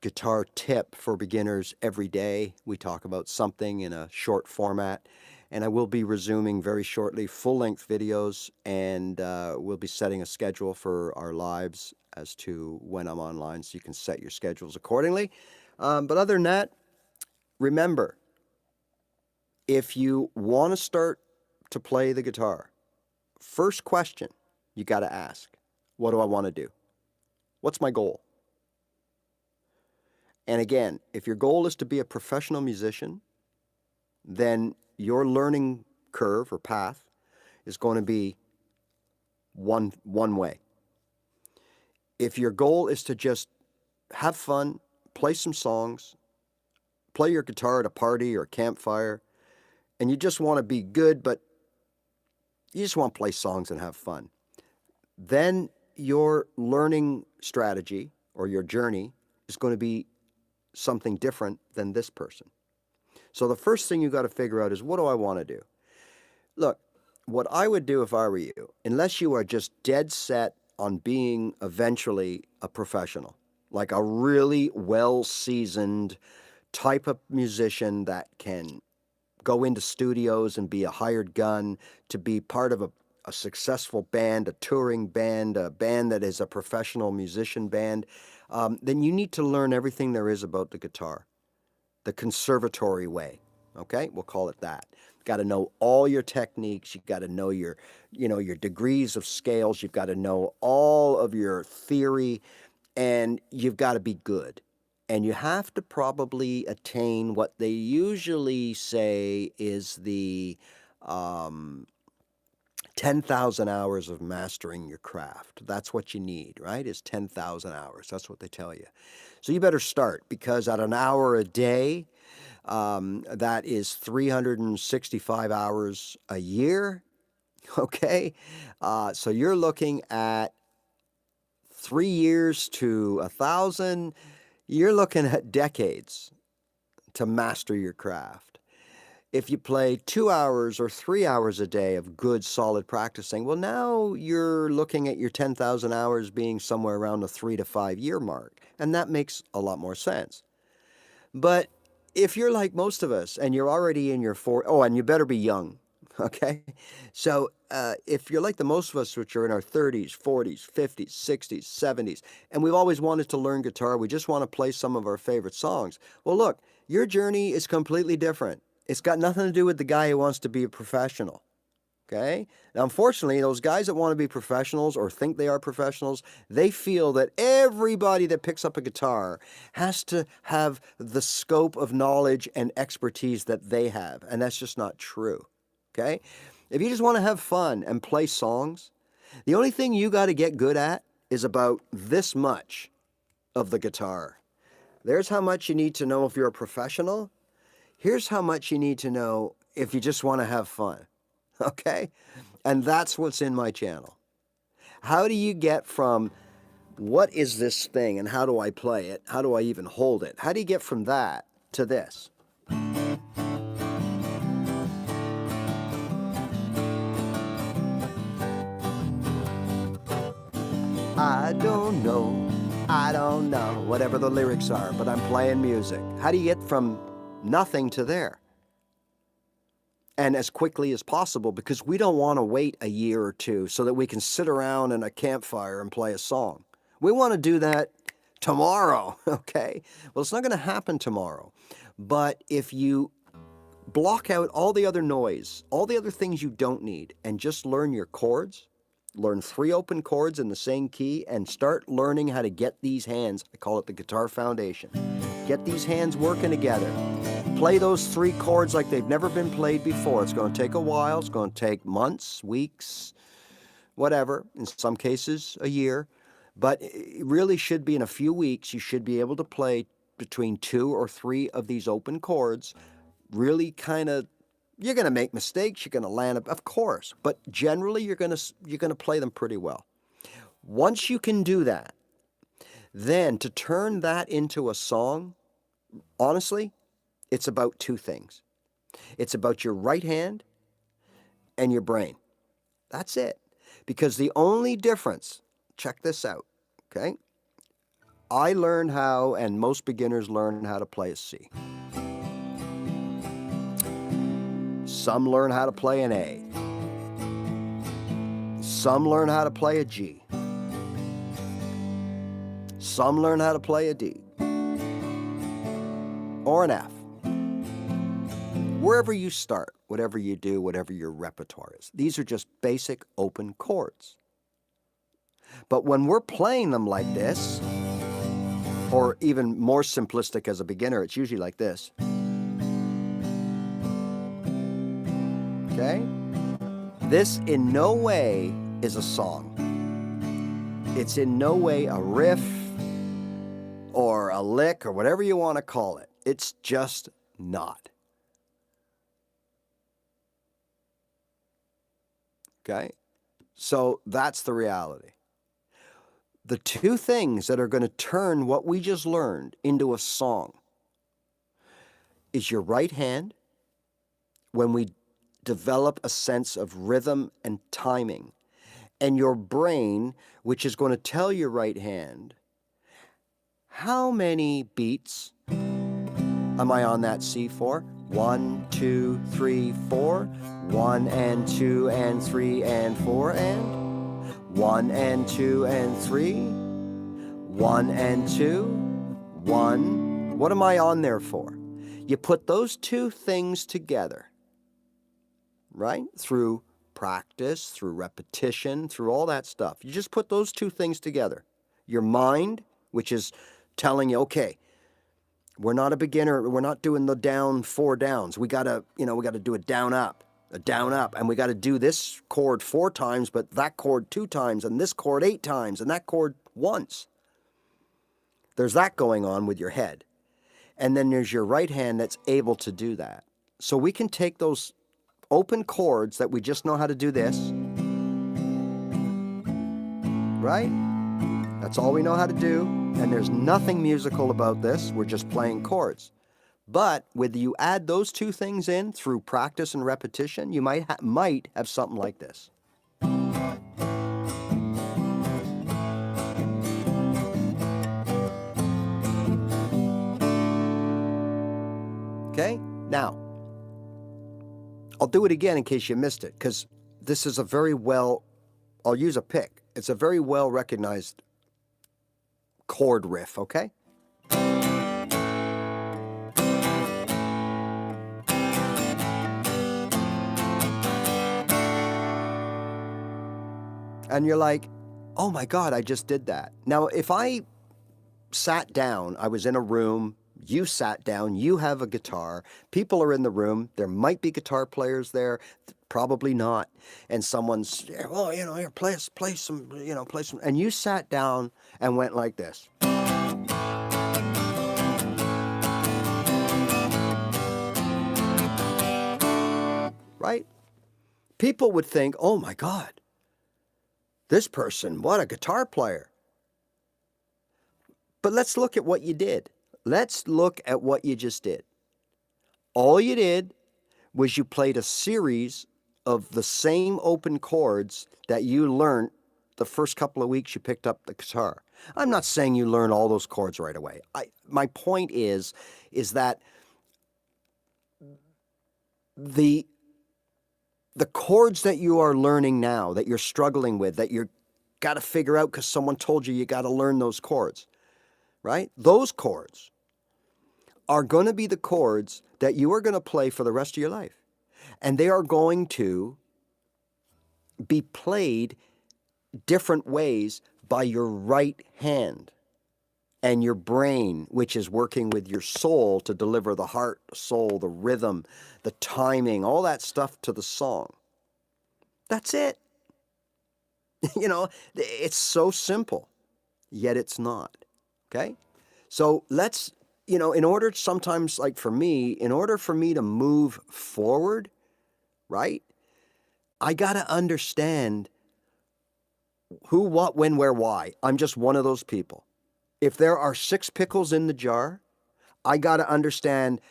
guitar tip for beginners every day. We talk about something in a short format. And I will be resuming very shortly full-length videos, and we'll be setting a schedule for our lives as to when I'm online, so you can set your schedules accordingly. But other than that, remember, if you want to start to play the guitar, first question you got to ask, what do I want to do? What's my goal? And again, if your goal is to be a professional musician, then your learning curve or path is going to be one way. If your goal is to just have fun, play some songs, play your guitar at a party or a campfire, and you just want to be good, but you just want to play songs and have fun, then your learning strategy or your journey is going to be something different than this person. So the first thing you got to figure out is, what do I want to do? Look, what I would do if I were you, unless you are just dead set on being eventually a professional, like a really well-seasoned type of musician that can go into studios and be a hired gun, to be part of a successful band, a touring band, a band that is a professional musician band, then you need to learn everything there is about the guitar. The conservatory way, okay? We'll call it that. Got to know all your techniques. You've got to know your degrees of scales. You've got to know all of your theory, and you've got to be good. And you have to probably attain what they usually say is the 10,000 hours of mastering your craft. That's what you need, right? Is 10,000 hours. That's what they tell you. So you better start, because at an hour a day, that is 365 hours a year, okay? So you're looking at 3 years to 1,000. You're looking at decades to master your craft. If you play 2 hours or 3 hours a day of good, solid practicing, well, now you're looking at your 10,000 hours being somewhere around the 3 to 5 year mark. And that makes a lot more sense. But if you're like most of us and you're already in your and you better be young, Okay? So if you're like the most of us, which are in our 30s, 40s, 50s, 60s, 70s, and we've always wanted to learn guitar, we just want to play some of our favorite songs. Well, look, your journey is completely different. It's got nothing to do with the guy who wants to be a professional. Okay? Now, unfortunately, those guys that want to be professionals or think they are professionals, they feel that everybody that picks up a guitar has to have the scope of knowledge and expertise that they have. And that's just not true. Okay? If you just want to have fun and play songs, the only thing you got to get good at is about this much of the guitar. There's how much you need to know if you're a professional. Here's how much you need to know if you just want to have fun. Okay? And that's what's in my channel. How do you get from what is this thing and how do I play it? How do I even hold it? How do you get from that to this? I don't know, whatever the lyrics are, but I'm playing music. How do you get from nothing to there? And as quickly as possible, because we don't want to wait a year or two so that we can sit around in a campfire and play a song. We want to do that tomorrow, okay? Well, it's not going to happen tomorrow. But if you block out all the other noise, all the other things you don't need, and just learn your chords, learn 3 open chords in the same key, and start learning how to get these hands, I call it the guitar foundation, get these hands working together. Play those 3 chords like they've never been played before. It's going to take a while. It's going to take months, weeks, whatever, in some cases a year. But it really should be in a few weeks, you should be able to play between 2 or 3 of these open chords. Really kind of, you're going to make mistakes. You're going to land, of course. But generally, you're going to play them pretty well. Once you can do that, then to turn that into a song, honestly, it's about 2 things. It's about your right hand and your brain. That's it. Because the only difference, check this out, okay? I learned how, and most beginners learn how to play a C. Some learn how to play an A. Some learn how to play a G. Some learn how to play a D. Or an F. Wherever you start, whatever you do, whatever your repertoire is. These are just basic open chords. But when we're playing them like this, or even more simplistic as a beginner, it's usually like this. Okay? This in no way is a song. It's in no way a riff or a lick or whatever you want to call it. It's just not. Okay? So that's the reality. The 2 things that are going to turn what we just learned into a song is your right hand, when we develop a sense of rhythm and timing, and your brain, which is going to tell your right hand, how many beats am I on that C for? 1, 2, 3, 4. 1 and 2 and 3 and 4 and 1 and 2 and 3. 1 and 2. 1. What am I on there for? You put those 2 things together, right? Through practice, through repetition, through all that stuff. You just put those 2 things together. Your mind, which is telling you, okay, we're not a beginner. We're not doing the down 4 downs. We gotta do a down up, and we gotta do this chord 4 times, but that chord 2 times, and this chord 8 times, and that chord once. There's that going on with your head. And then there's your right hand that's able to do that. So we can take those open chords that we just know how to do this, right? That's all we know how to do, and there's nothing musical about this. We're just playing chords. But when you add those 2 things in through practice and repetition, you might have something like this. Okay? Now, I'll do it again in case you missed it, because this is a very well, I'll use a pick. It's a very well recognized chord riff, okay? And you're like, oh my God, I just did that. Now, if I sat down, I was in a room, you sat down, you have a guitar, people are in the room, there might be guitar players there, probably not. And someone's, well, you know, here, play some, and you sat down and went like this. Right? People would think, oh my God, this person, what a guitar player. But let's look at what you did. Let's look at what you just did. All you did was you played a series of the same open chords that you learned the first couple of weeks you picked up the guitar. I'm not saying you learn all those chords right away. My point is that the chords that you are learning now, that you're struggling with, that you've got to figure out because someone told you got to learn those chords, right? Those chords are going to be the chords that you are going to play for the rest of your life. And they are going to be played different ways by your right hand and your brain, which is working with your soul to deliver the heart, soul, the rhythm, the timing, all that stuff to the song. That's it. You know, it's so simple, yet it's not. Okay? So let's, you know, in order sometimes, like for me, in order for me to move forward, right, I got to understand who, what, when, where, why. I'm just one of those people. If there are 6 pickles in the jar, I got to understand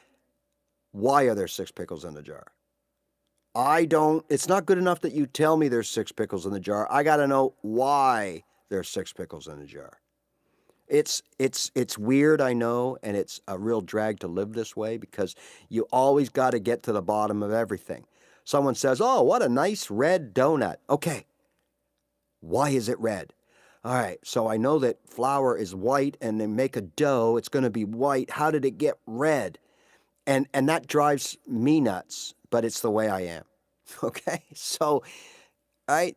why are there 6 pickles in the jar. It's not good enough that you tell me there's 6 pickles in the jar. I got to know why there's 6 pickles in the jar. It's weird, I know, and it's a real drag to live this way because you always got to get to the bottom of everything. Someone says, oh, what a nice red donut. Okay, why is it red? All right, so I know that flour is white and they make a dough, it's going to be white. How did it get red? And that drives me nuts, but it's the way I am. Okay, so, right?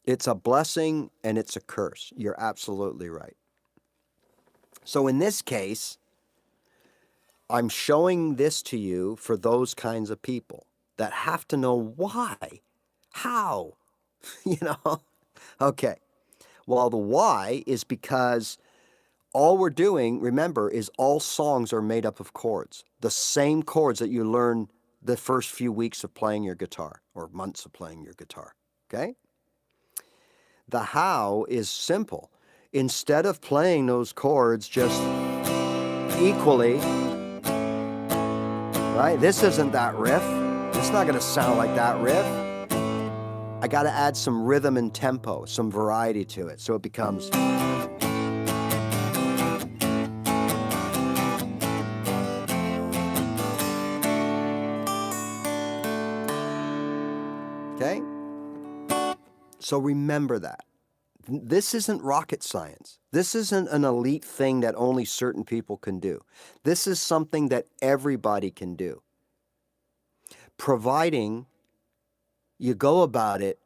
It's a blessing and it's a curse. You're absolutely right. So in this case, I'm showing this to you for those kinds of people that have to know why, how, you know? Okay, well, the why is because all we're doing, remember, is all songs are made up of chords. The same chords that you learn the first few weeks of playing your guitar or months of playing your guitar, okay? The how is simple. Instead of playing those chords just equally, right? This isn't that riff. It's not going to sound like that riff. I got to add some rhythm and tempo, some variety to it, so it becomes... Okay? So remember that. This isn't rocket science. This isn't an elite thing that only certain people can do. This is something that everybody can do, providing you go about it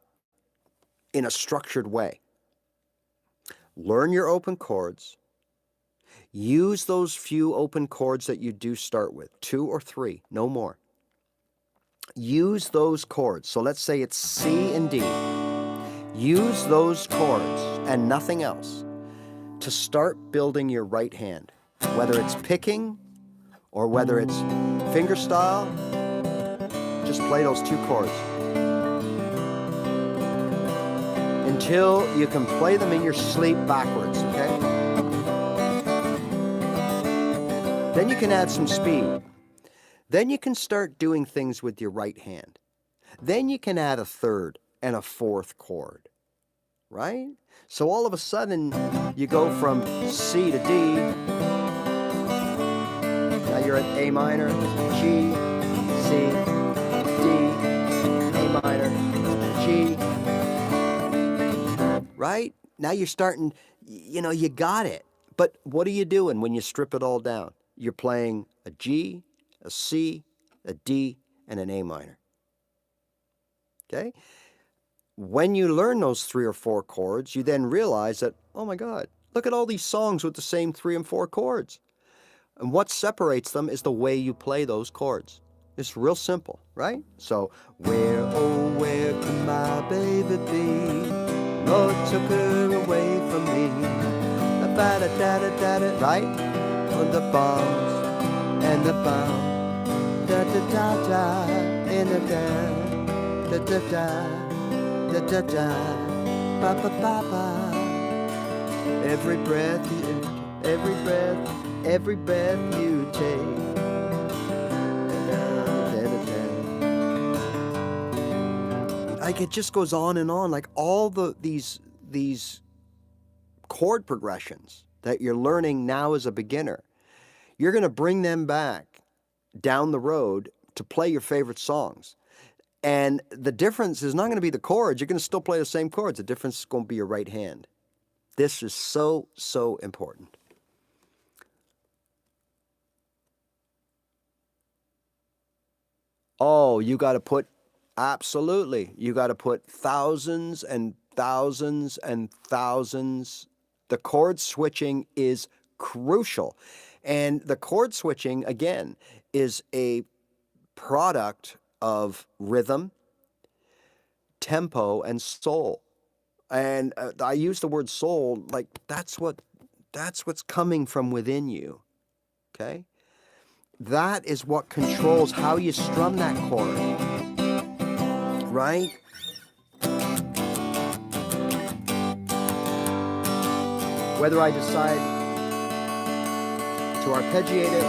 in a structured way. Learn your open chords. Use those few open chords that you do start with, 2 or 3, no more. Use those chords. So let's say it's C and D. Use those chords and nothing else to start building your right hand, whether it's picking or whether it's fingerstyle. Just play those 2 chords until you can play them in your sleep backwards, okay? Then you can add some speed. Then you can start doing things with your right hand. Then you can add a 3rd and a 4th chord, right? So all of a sudden, you go from C to D. Now you're at A minor, G, C, A minor, G. Right? Now you're starting, you know, you got it. But what are you doing when you strip it all down? You're playing a G, a C, a D, and an A minor. Okay? When you learn those 3 or 4 chords, you then realize that, oh my God, look at all these songs with the same 3 and 4 chords. And what separates them is the way you play those chords. It's real simple, right? So, where, oh, where could my baby be? Lord took her away from me. Right? On the bombs and the bomb. Da da da da, in the da, da da da, da da da, ba ba ba ba. Every breath you take. Like it just goes on and on. Like all these chord progressions that you're learning now as a beginner, you're going to bring them back down the road to play your favorite songs. And the difference is not going to be the chords. You're going to still play the same chords. The difference is going to be your right hand. This is so, so important. Oh, you got to put, absolutely, you got to put thousands and thousands and thousands. The chord switching is crucial. And the chord switching, again, is a product of rhythm, tempo, and soul. And I use the word soul like that's what's coming from within you. Okay? That is what controls how you strum that chord. Right? Whether I decide to arpeggiate it,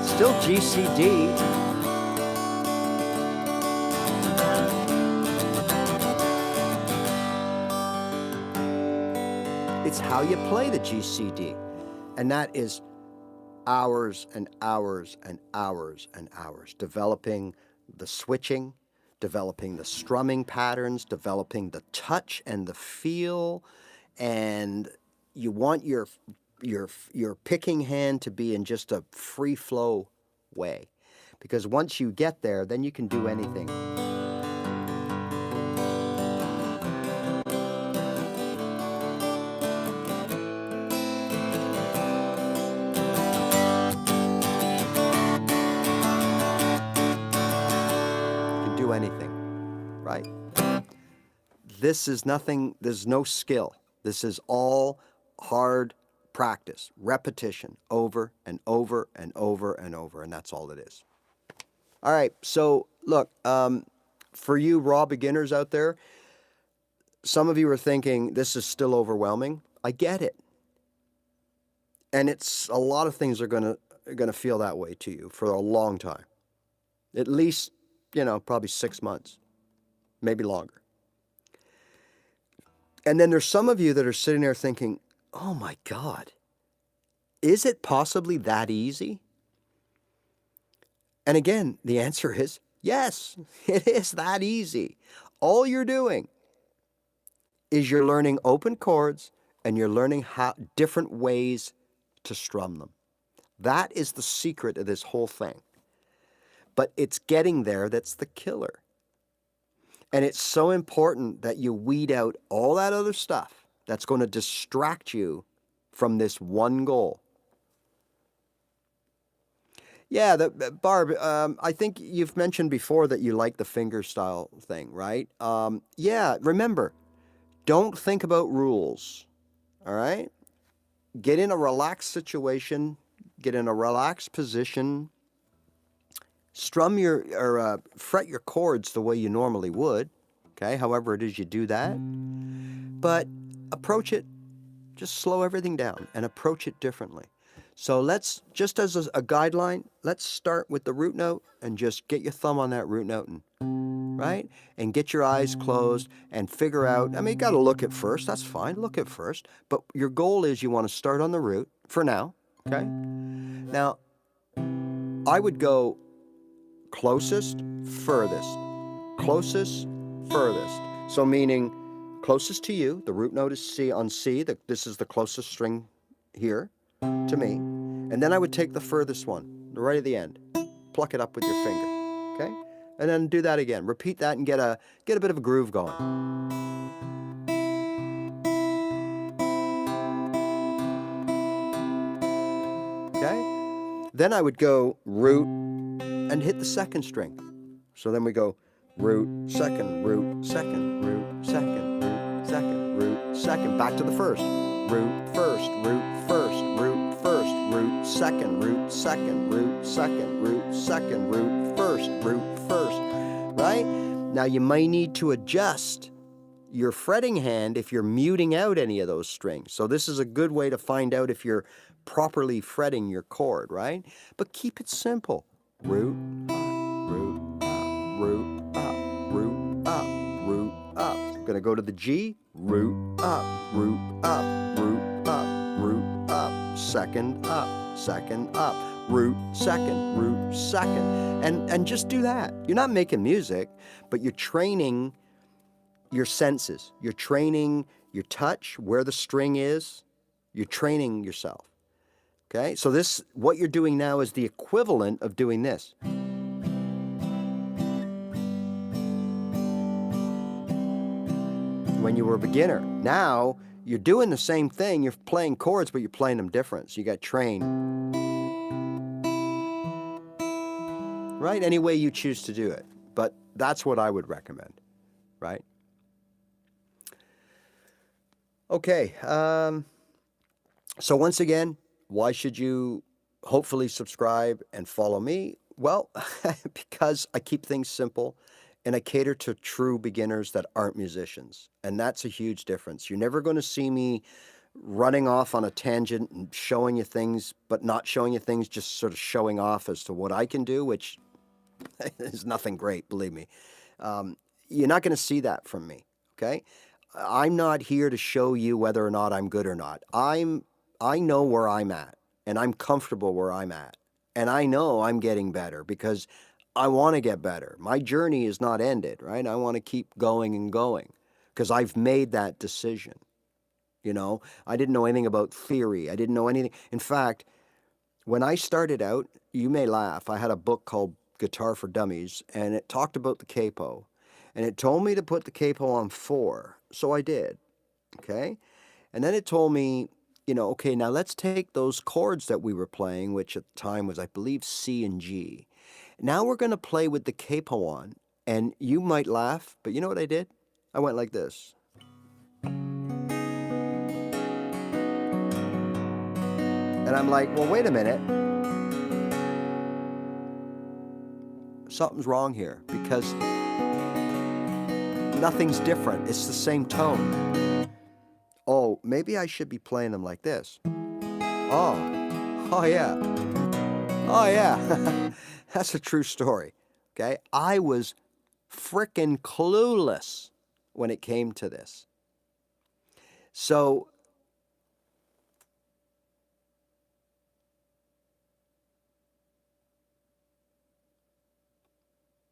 still G, C, D. It's how you play the G, C, D. And that is hours and hours and hours and hours, developing the switching, developing the strumming patterns, developing the touch and the feel, and you want your picking hand to be in just a free flow way, because once you get there, then you can do anything. Anything, right? This is nothing, there's no skill. This is all hard practice, repetition, over and over and over and over, and that's all it is. All right, so look, for you raw beginners out there, some of you are thinking this is still overwhelming. I get it. And it's a lot of things are gonna feel that way to you for a long time. At least, you know, probably 6 months, maybe longer. And then there's some of you that are sitting there thinking, oh my God, is it possibly that easy? And again, the answer is yes, it is that easy. All you're doing is you're learning open chords and you're learning how different ways to strum them. That is the secret of this whole thing. But it's getting there that's the killer. And it's so important that you weed out all that other stuff that's going to distract you from this one goal. Yeah, Barb, I think you've mentioned before that you like the fingerstyle thing, right? Yeah, remember, don't think about rules, all right? Get in a relaxed situation, get in a relaxed position, strum or fret your chords the way you normally would, okay, however it is you do that. But approach it, just slow everything down and approach it differently. So let's, just as a guideline, let's start with the root note and just get your thumb on that root note and right? And get your eyes closed and figure out, I mean, you got to look at first. That's fine. Look at first. But your goal is you want to start on the root for now, okay? Now, I would go closest, furthest, closest, furthest. So meaning closest to you, the root note is C on C, this is the closest string here to me. And then I would take the furthest one, right at the end, pluck it up with your finger, okay? And then do that again. Repeat that and get a bit of a groove going. Okay? Then I would go root and hit the second string. So then we go root, second, root, second, root, second, root, second, root, second. Back to the first. Root, first, root, first, root, first, root, second, root, second, root, second, root, second, root, first, right? Now you might need to adjust your fretting hand if you're muting out any of those strings. So this is a good way to find out if you're properly fretting your chord, right? But keep it simple. Root, root, root, up, root, up, root, up. I'm gonna go to the G, root, up, root, up, root, up, root, up, second, up, root, second, and just do that. You're not making music, but you're training your senses. You're training your touch, where the string is. You're training yourself. Okay, so what you're doing now is the equivalent of doing this. When you were a beginner. Now, you're doing the same thing. You're playing chords, but you're playing them different. So you got trained. Right? Any way you choose to do it. But that's what I would recommend. Right? Okay. So once again, why should you hopefully subscribe and follow me? Well, because I keep things simple and I cater to true beginners that aren't musicians. And that's a huge difference. You're never going to see me running off on a tangent and showing you things, but not showing you things, just sort of showing off as to what I can do, which is nothing great, believe me. You're not going to see that from me, okay? I'm not here to show you whether or not I'm good or not. I know where I'm at, and I'm comfortable where I'm at. And I know I'm getting better because I want to get better. My journey is not ended, right? I want to keep going and going because I've made that decision. You know, I didn't know anything about theory. I didn't know anything. In fact, when I started out, you may laugh, I had a book called Guitar for Dummies, and it talked about the capo. And it told me to put the capo on 4. So I did, okay? And then it told me, you know, okay, now let's take those chords that we were playing, which at the time was, I believe, C and G. Now we're going to play with the capo on. And you might laugh, but you know what I did? I went like this. And I'm like, well, wait a minute. Something's wrong here because nothing's different. It's the same tone. Oh, maybe I should be playing them like this. Oh yeah. Oh yeah. That's a true story. Okay? I was frickin' clueless when it came to this. So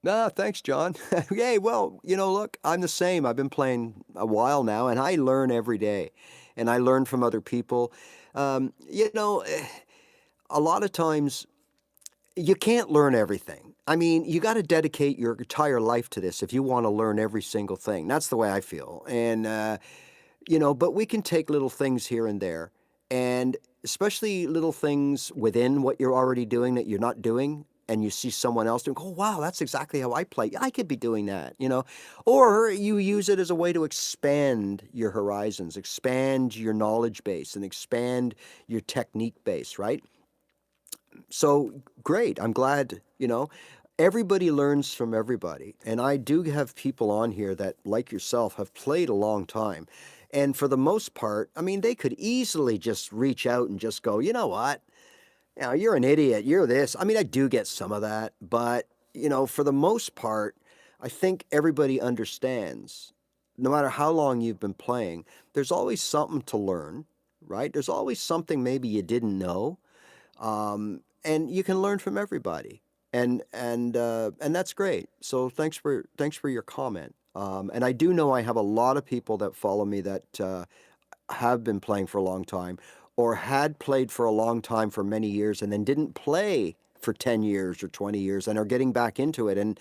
thanks, John. Hey, well, you know, look, I'm the same. I've been playing a while now, and I learn every day, and I learn from other people. You know, a lot of times you can't learn everything. I mean, you got to dedicate your entire life to this if you want to learn every single thing. That's the way I feel. And, you know, but we can take little things here and there, and especially little things within what you're already doing that you're not doing. And you see someone else doing, oh, wow, that's exactly how I play. I could be doing that, you know. Or you use it as a way to expand your horizons, expand your knowledge base, and expand your technique base, right? So, great. I'm glad, you know. Everybody learns from everybody. And I do have people on here that, like yourself, have played a long time. And for the most part, I mean, they could easily just reach out and just go, you know what? You know, you're an idiot, you're this. I mean, I do get some of that, but, you know, for the most part, I think everybody understands, no matter how long you've been playing, there's always something to learn, right? There's always something maybe you didn't know, and you can learn from everybody, and that's great. So thanks for your comment. And I do know I have a lot of people that follow me that have been playing for a long time, or had played for a long time for many years, and then didn't play for 10 years or 20 years, and are getting back into it. And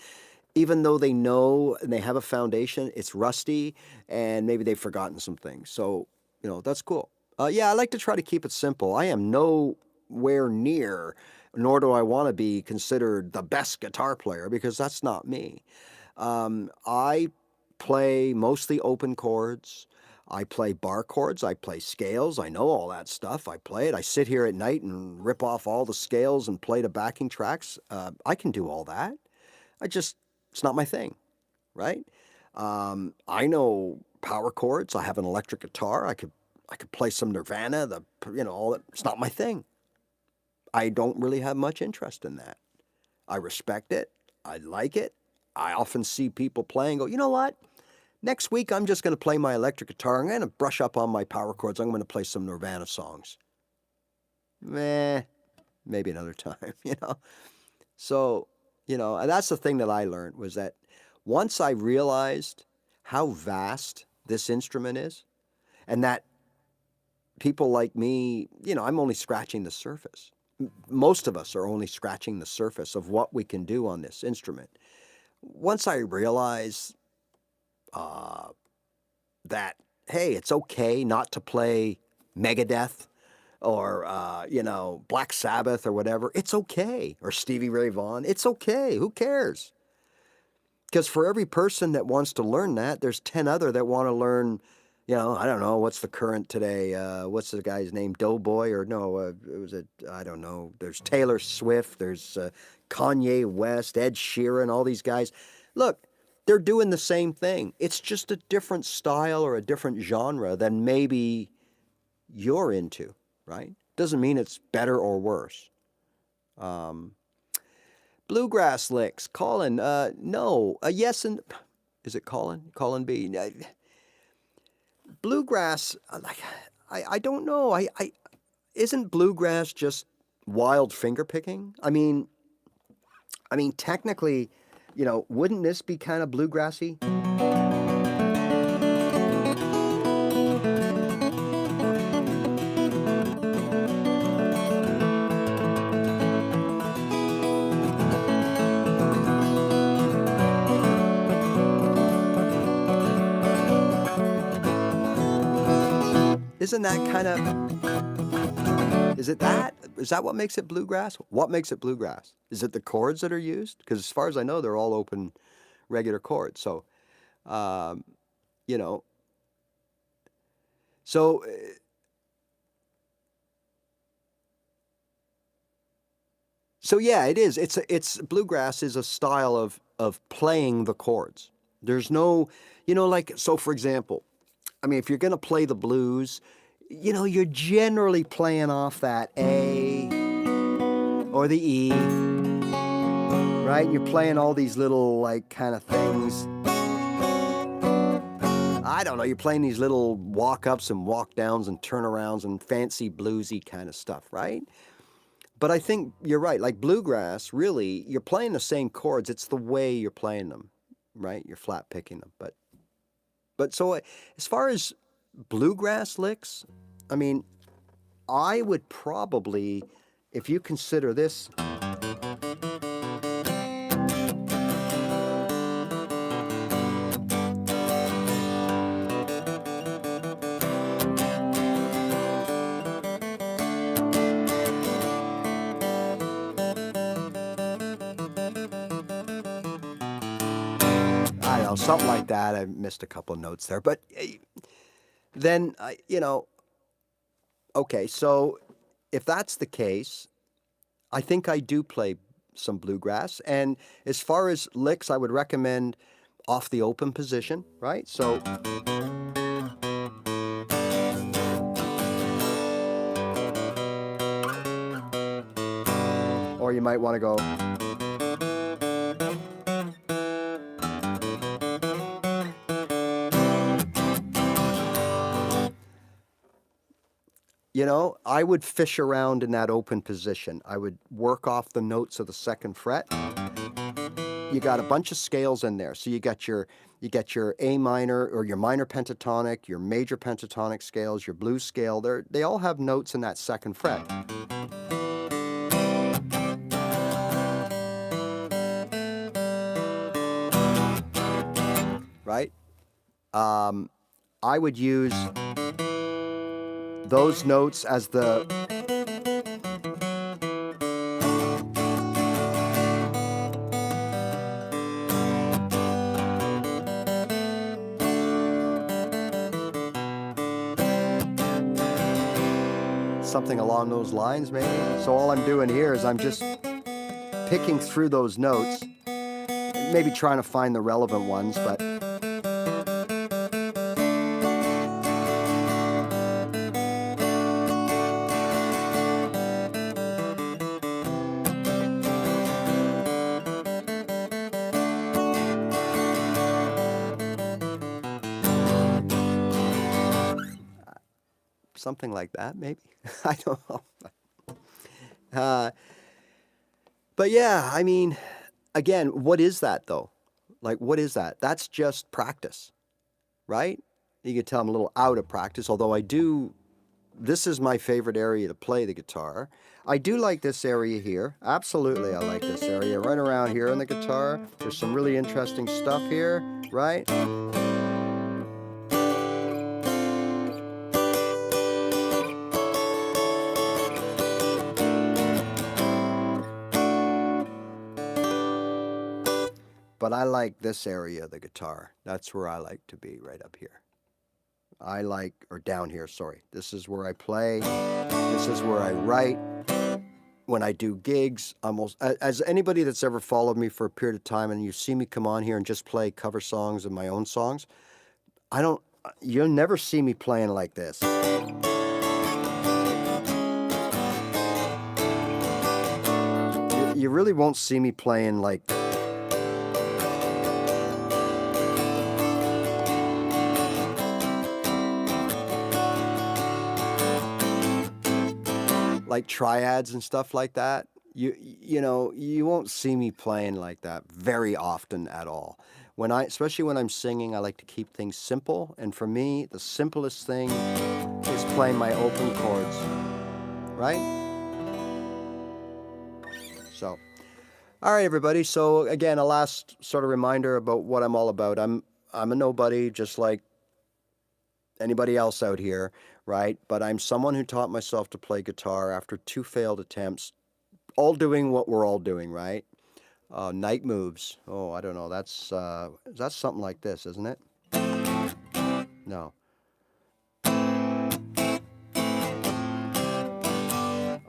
even though they know and they have a foundation, it's rusty, and maybe they've forgotten some things. So, that's cool. Yeah, I like to try to keep it simple. I am nowhere near, nor do I want to be considered the best guitar player, because that's not me. I play mostly open chords. I play bar chords. I play scales. I know all that stuff. I play it. I sit here at night and rip off all the scales and play the backing tracks. I can do all that. It's not my thing, right? I know power chords. I have an electric guitar. I could play some Nirvana. All that. It's not my thing. I don't really have much interest in that. I respect it. I like it. I often see people playing. Go, you know what? Next week I'm just going to play my electric guitar. I'm going to brush up on my power chords. I'm going to play some Nirvana songs. Maybe another time. So. And that's the thing that I learned, was that once I realized how vast this instrument is, and that people like me, I'm only scratching the surface. Most of us are only scratching the surface of what we can do on this instrument. Once I realized that, hey, it's okay not to play Megadeth or, Black Sabbath or whatever. It's okay. Or Stevie Ray Vaughan. It's okay. Who cares? Because for every person that wants to learn that, there's 10 other that want to learn, I don't know, what's the current today? What's the guy's name? Doughboy? Or no, I don't know. There's Taylor Swift. There's Kanye West, Ed Sheeran, all these guys. Look, they're doing the same thing. It's just a different style or a different genre than maybe you're into. Right? Doesn't mean it's better or worse. Bluegrass licks. Colin, no. Yes, and is it Colin? Colin B. Bluegrass, I don't know. Isn't bluegrass just wild finger picking? I mean, technically, wouldn't this be kind of bluegrassy? Isn't that kind of, is it that? Is that what makes it bluegrass? What makes it bluegrass? Is it the chords that are used? Because as far as I know, they're all open, regular chords. So, so, so yeah, it is. It's bluegrass is a style of playing the chords. There's no, so for example, if you're going to play the blues, you're generally playing off that A or the E, right? You're playing all these little, kind of things. I don't know, you're playing these little walk-ups and walk-downs and turnarounds and fancy bluesy kind of stuff, right? But I think you're right. Like bluegrass, really, you're playing the same chords. It's the way you're playing them, right? You're flat picking them, But so as far as bluegrass licks, I would probably, if you consider this, I don't know, something like that. I missed a couple of notes there, but then, okay, so if that's the case, I think I do play some bluegrass. And as far as licks, I would recommend off the open position, right? So, or you might want to go, you know, I would fish around in that open position. I would work off the notes of the second fret. You got a bunch of scales in there. So you get your A minor or your minor pentatonic, your major pentatonic scales, your blues scale. They all have notes in that second fret. Right? I would use those notes as the something along those lines, maybe. So all I'm doing here is I'm just picking through those notes, maybe trying to find the relevant ones, but something like that, maybe. I don't know. But yeah, I mean, again, what is that though? Like, what is that? That's just practice, right? You can tell I'm a little out of practice, although this is my favorite area to play the guitar. I do like this area here. Absolutely, I like this area. Right around here on the guitar. There's some really interesting stuff here, right? But I like this area of the guitar. That's where I like to be, right up here. Or down here, sorry. This is where I play. This is where I write. When I do gigs, as anybody that's ever followed me for a period of time and you see me come on here and just play cover songs of my own songs, you'll never see me playing like this. You really won't see me playing like triads and stuff like that. You know, you won't see me playing like that very often at all. Especially when I'm singing, I like to keep things simple. And for me, the simplest thing is playing my open chords, right? So, all right, everybody. So again, a last sort of reminder about what I'm all about. I'm a nobody, just like anybody else out here, right? But I'm someone who taught myself to play guitar after 2 failed attempts, all doing what we're all doing, right? Night moves. Oh, I don't know. That's something like this, isn't it? No.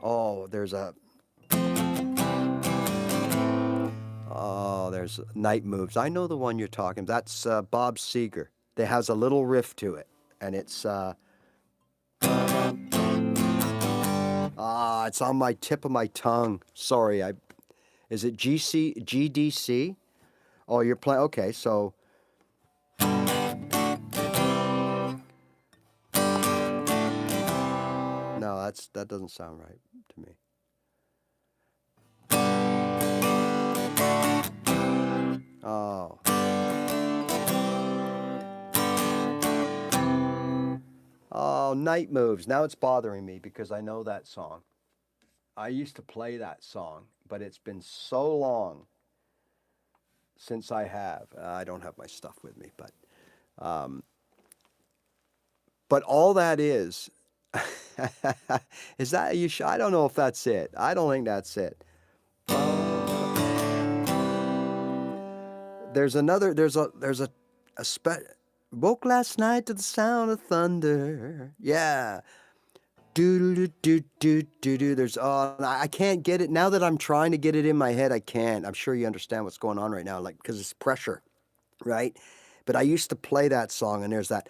Oh, there's Night Moves. I know the one you're talking. That's Bob Seger. It has a little riff to it, and it's it's on my tip of my tongue. Sorry, is it GDC? Oh, you're playing. Okay, so. No, that doesn't sound right to me. Oh. Oh, Night Moves. Now it's bothering me because I know that song. I used to play that song, but it's been so long since I have. I don't have my stuff with me, but all that is that you? I don't know if that's it. I don't think that's it. There's a woke last night to the sound of thunder. Yeah. Do do do do do do. I can't get it now that I'm trying to get it in my head. I can't. I'm sure you understand what's going on right now, like because it's pressure, right? But I used to play that song, and there's that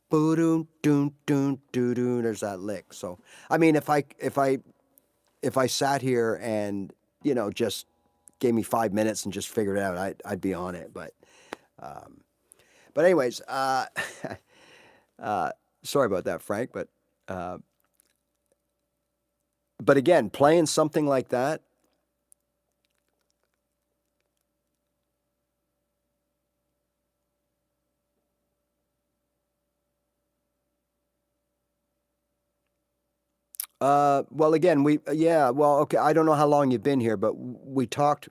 boo doo doo doo doo doo. There's that lick. So I mean, if I sat here and just gave me 5 minutes and just figured it out, I'd be on it. But anyways, sorry about that, Frank. But But again, playing something like that, well, again, okay, I don't know how long you've been here, but we talked,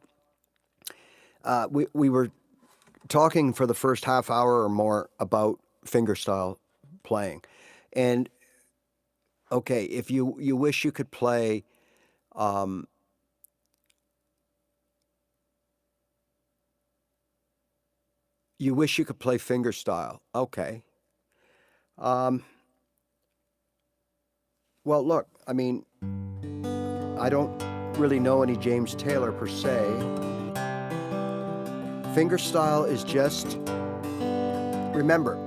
we were talking for the first half hour or more about fingerstyle playing. And okay, if you wish you could play, you wish you could play fingerstyle. Okay. Well, look, I mean, I don't really know any James Taylor per se. Fingerstyle is just, remember,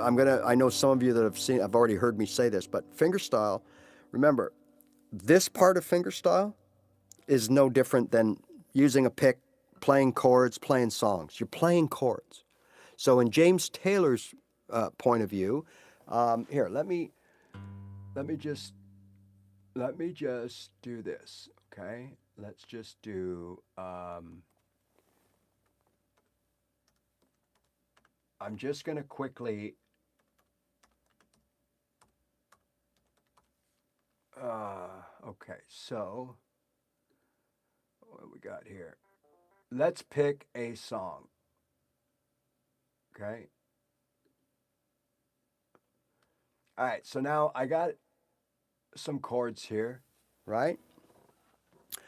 I know some of you that have already heard me say this, but fingerstyle, remember, this part of fingerstyle is no different than using a pick, playing chords, playing songs. You're playing chords. So in James Taylor's point of view, here, let me just do this, okay? Let's just do, I'm just going to quickly, okay, so what we got here? Let's pick a song, okay? All right, so now I got some chords here, right?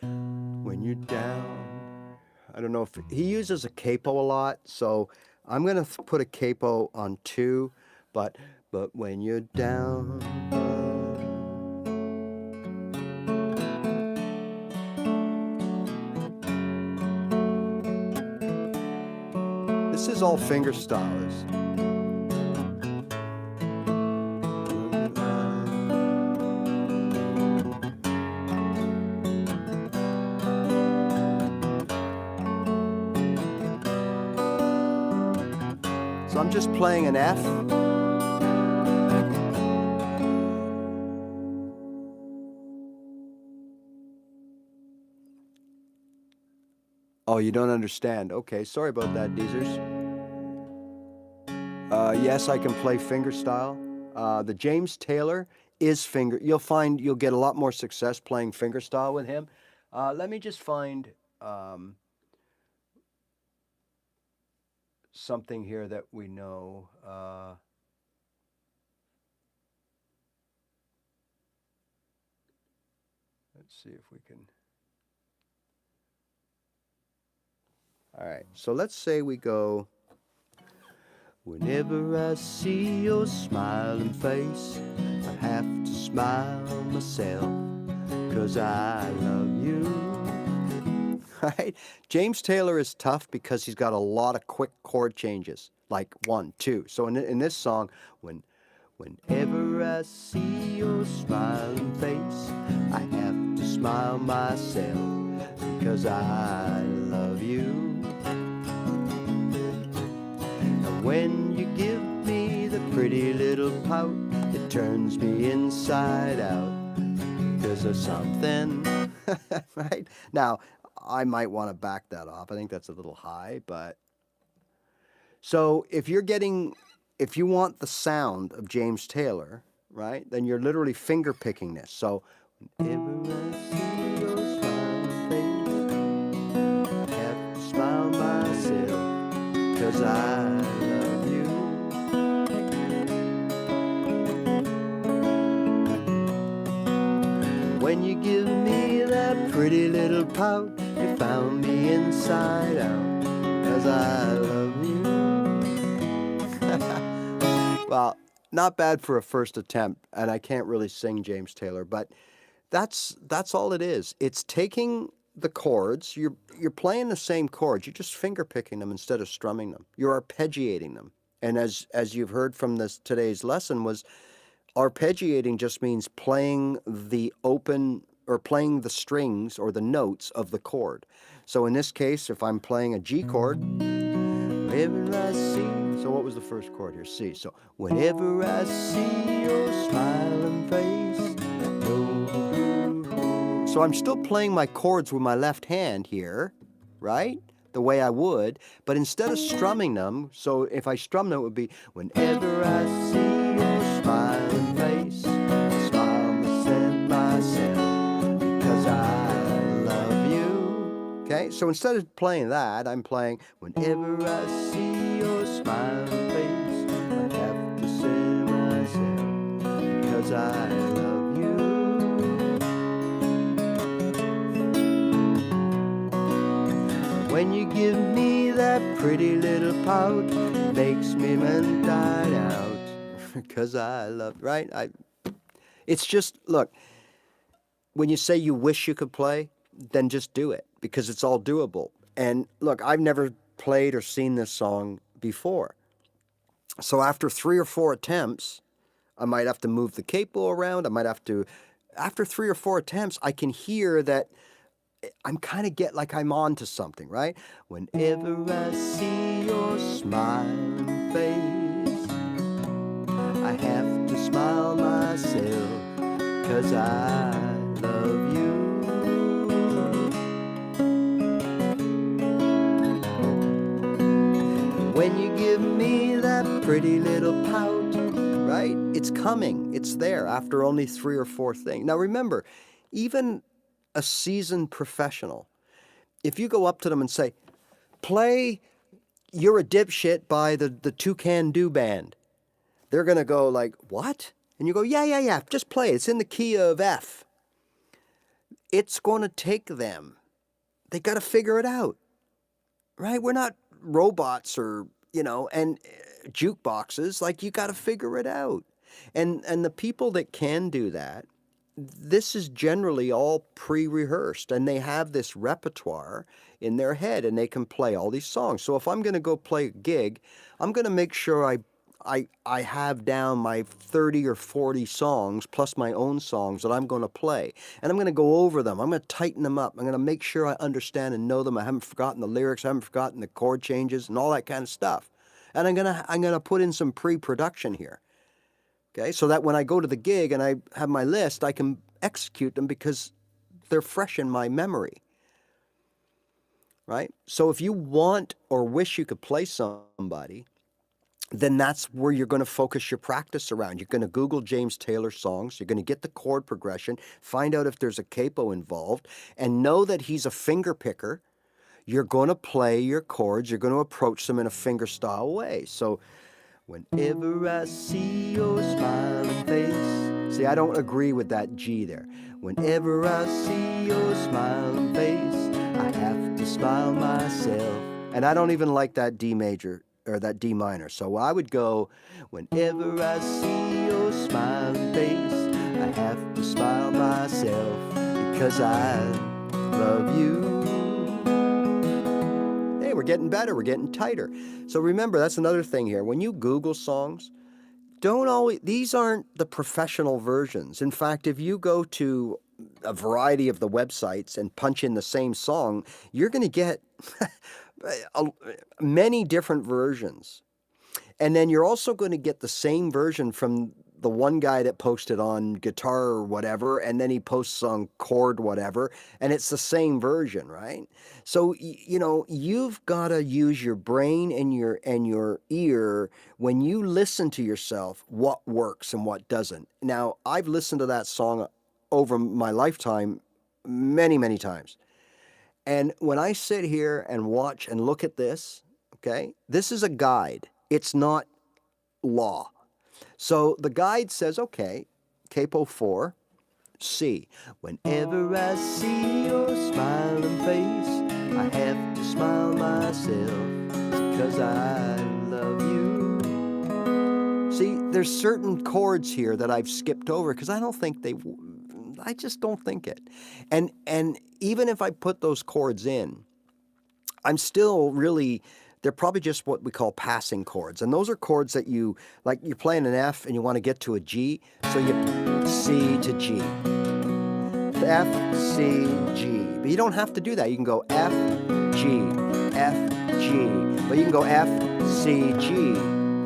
When you're down, I don't know if he uses a capo a lot, so I'm going to put a capo on 2, but when you're down, this is all fingerstyle. So I'm just playing an F. Oh, you don't understand. Okay, sorry about that, Deezers. Yes, I can play fingerstyle. The James Taylor is you'll find you'll get a lot more success playing fingerstyle with him. Let me just find something here that we know. Let's see if we can. All right, so let's say we go, whenever I see your smiling face, I have to smile myself, 'cause I love you. Right? James Taylor is tough because he's got a lot of quick chord changes, like 1, 2. So in this song, whenever I see your smiling face, I have to smile myself, because I love you. And when you give me the pretty little pout, it turns me inside out, 'cause there's something, right? Now, I might want to back that off. I think that's a little high, but... So if you want the sound of James Taylor, right, then you're literally finger picking this. So, whenever I see your smiling face, I have to smile myself, 'cause I love you. When you give me that pretty little pout, you found me inside out, 'cause I love you. Well, not bad for a first attempt, and I can't really sing James Taylor, but that's all it is. It's taking the chords, you're playing the same chords, you're just finger picking them instead of strumming them. You're arpeggiating them. And as you've heard from today's lesson, was arpeggiating just means playing the playing the strings or the notes of the chord. So in this case, if I'm playing a G chord, whenever I see, so what was the first chord here? C. So whenever I see your smiling face, know the groove So I'm still playing my chords with my left hand here, right? The way I would, but instead of strumming them, so if I strum them, it would be, whenever I see your smiling face, I smile myself, because I love you. Okay, so instead of playing that, I'm playing, whenever I see your smiling face, I have to say myself, because I love you. When you give me that pretty little pout, makes me man die out, because I love, right? It's just, look, when you say you wish you could play, then just do it, because it's all doable. And look, I've never played or seen this song before. So after 3 or 4 attempts, I might have to move the capo around. I might have to, after 3 or 4 attempts, I can hear that I'm kind of get like I'm on to something, right? Whenever I see your smiling face, I have to smile myself, 'cause I love you. When you give me that pretty little pout, right? It's coming. It's there after only 3 or 4 things. Now remember, even a seasoned professional, if you go up to them and say, play You're a Dipshit by the Toucan Do Band, they're going to go like, what? And you go, yeah, just play it. It's in the key of F. It's going to take them. They got to figure it out, right? We're not robots or, and jukeboxes. Like, you got to figure it out. And the people that can do that, this is generally all pre-rehearsed, and they have this repertoire in their head, and they can play all these songs. So if I'm going to go play a gig, I'm going to make sure I have down my 30 or 40 songs plus my own songs that I'm going to play, and I'm going to go over them. I'm going to tighten them up. I'm going to make sure I understand and know them. I haven't forgotten the lyrics. I haven't forgotten the chord changes and all that kind of stuff. And I'm going to put in some pre-production here. Okay, so that when I go to the gig and I have my list, I can execute them because they're fresh in my memory, right? So if you want or wish you could play somebody, then that's where you're going to focus your practice around. You're going to Google James Taylor songs. You're going to get the chord progression, find out if there's a capo involved, and know that he's a finger picker. You're going to play your chords. You're going to approach them in a fingerstyle way. So whenever I see your smiling face. See, I don't agree with that G there. Whenever I see your smiling face, I have to smile myself. And I don't even like that D major or that D minor. So I would go, whenever I see your smiling face, I have to smile myself, because I love you. We're getting better. We're getting tighter. So remember, that's another thing here. When you Google songs, these aren't the professional versions. In fact, if you go to a variety of the websites and punch in the same song, you're going to get many different versions. And then you're also going to get the same version from the one guy that posted on guitar or whatever, and then he posts on chord whatever, and it's the same version, right? So, you've got to use your brain and your ear when you listen to yourself, what works and what doesn't. Now, I've listened to that song over my lifetime many, many times. And when I sit here and watch and look at this, okay, this is a guide. It's not law. So the guide says, okay, capo 4, C. Whenever I see your smiling face, I have to smile myself, because I love you. See, there's certain chords here that I've skipped over because I just don't think it. And even if I put those chords in, I'm still really, they're probably just what we call passing chords. And those are chords that you're playing an F and you want to get to a G, so you C to G. F, C, G. But you don't have to do that. You can go F, G, F, G. But you can go F, C, G.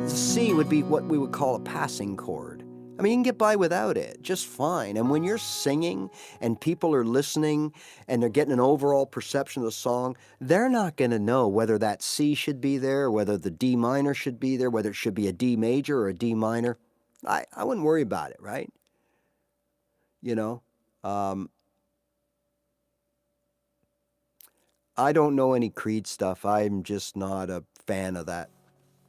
C would be what we would call a passing chord. I mean, you can get by without it just fine. And when you're singing and people are listening and they're getting an overall perception of the song, they're not going to know whether that C should be there, whether the D minor should be there, whether it should be a D major or a D minor. I wouldn't worry about it, right? You know, I don't know any Creed stuff. I'm just not a fan of that.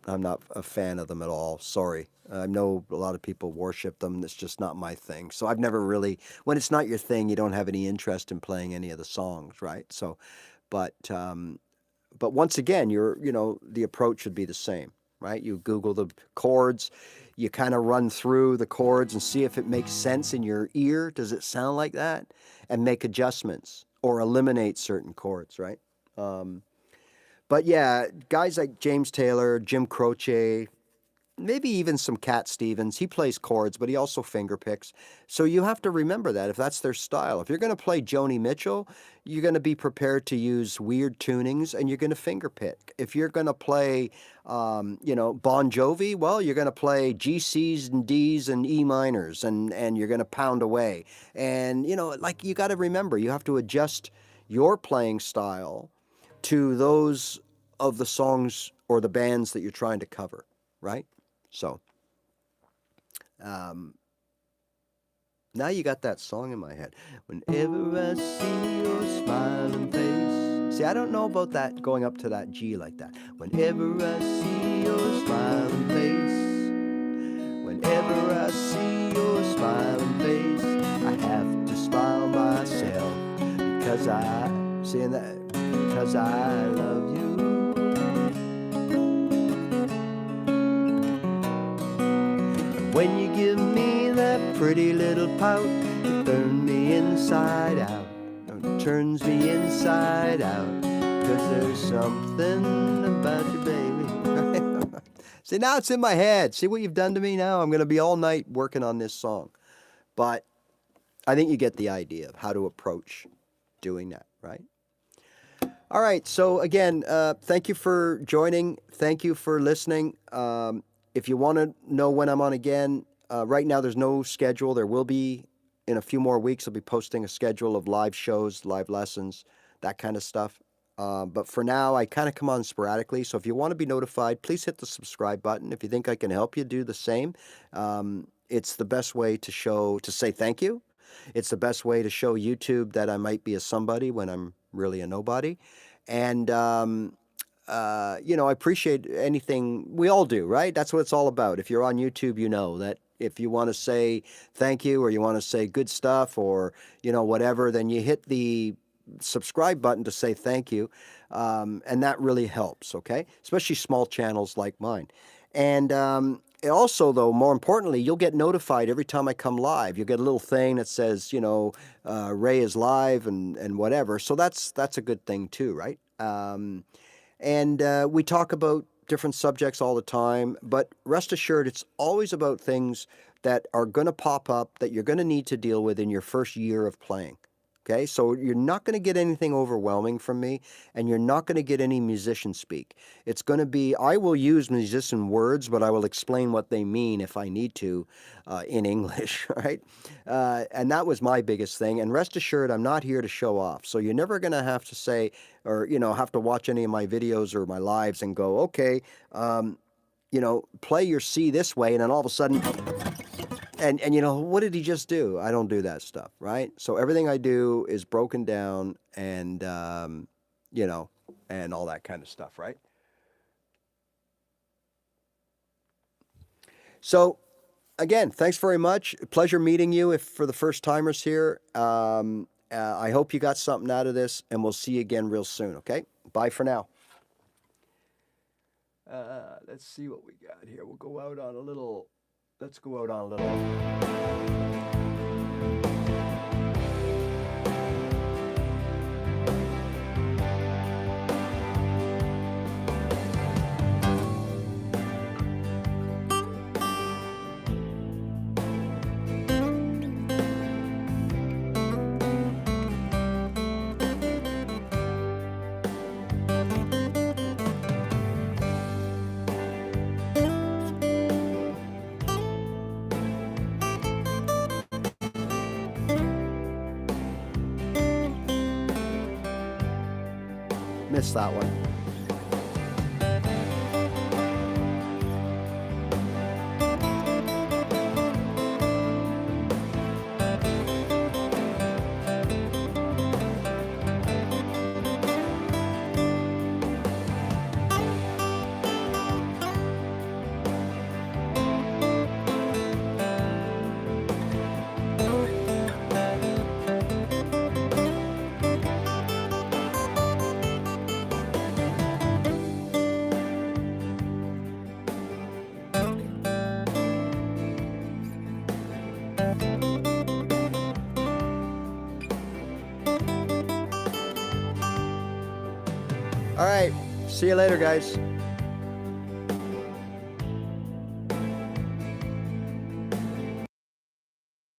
I'm not a fan of them at all. Sorry. I know a lot of people worship them. It's just not my thing. So I've never really, when it's not your thing, you don't have any interest in playing any of the songs, right? So, but once again, the approach should be the same, right? You Google the chords, you kind of run through the chords and see if it makes sense in your ear. Does it sound like that? And make adjustments or eliminate certain chords, right? But yeah, guys like James Taylor, Jim Croce, maybe even some Cat Stevens, he plays chords, but he also finger picks. So you have to remember that if that's their style. If you're going to play Joni Mitchell, you're going to be prepared to use weird tunings and you're going to finger pick. If you're going to play, Bon Jovi, well, you're going to play G, C's, and D's and E minors and you're going to pound away. And, you got to remember, you have to adjust your playing style to those of the songs or the bands that you're trying to cover, right? So, now you got that song in my head. Whenever I see your smiling face. See, I don't know about that, going up to that G like that. Whenever I see your smiling face. Whenever I see your smiling face, I have to smile myself because because I love you. When you give me that pretty little pout, it turns me inside out. It turns me inside out. 'Cause there's something about you, baby. See, now it's in my head. See what you've done to me now? I'm going to be all night working on this song. But I think you get the idea of how to approach doing that, right? All right. So again, thank you for joining. Thank you for listening. If you want to know when I'm on again, right now there's no schedule. There will be in a few more weeks. I'll be posting a schedule of live shows, live lessons, that kind of stuff. But for now, I kind of come on sporadically. So if you want to be notified, please hit the subscribe button. If you think I can help you, do the same. It's the best way to say thank you. It's the best way to show YouTube that I might be a somebody when I'm really a nobody. And, I appreciate anything. We all do, right? That's what it's all about. If you're on YouTube, you know that if you want to say thank you or you want to say good stuff or, whatever, then you hit the subscribe button to say thank you. And that really helps, okay? Especially small channels like mine. And also, though, more importantly, you'll get notified every time I come live. You'll get a little thing that says, Ray is live and whatever. So that's a good thing too, right? And we talk about different subjects all the time, but rest assured, it's always about things that are going to pop up that you're going to need to deal with in your first year of playing. Okay, so you're not going to get anything overwhelming from me, and you're not going to get any musician speak. It's going to be, I will use musician words, but I will explain what they mean if I need to in English, right? And that was my biggest thing. And rest assured, I'm not here to show off. So you're never going to have to say, or, have to watch any of my videos or my lives and go, okay, play your C this way, and then all of a sudden... And what did he just do? I don't do that stuff, right? So everything I do is broken down and, and all that kind of stuff, right? So, again, thanks very much. Pleasure meeting you for the first timers here. I hope you got something out of this, and we'll see you again real soon, okay? Bye for now. Let's see what we got here. We'll go out on a little... Let's go out on a little... minus that one. All right, see you later, guys.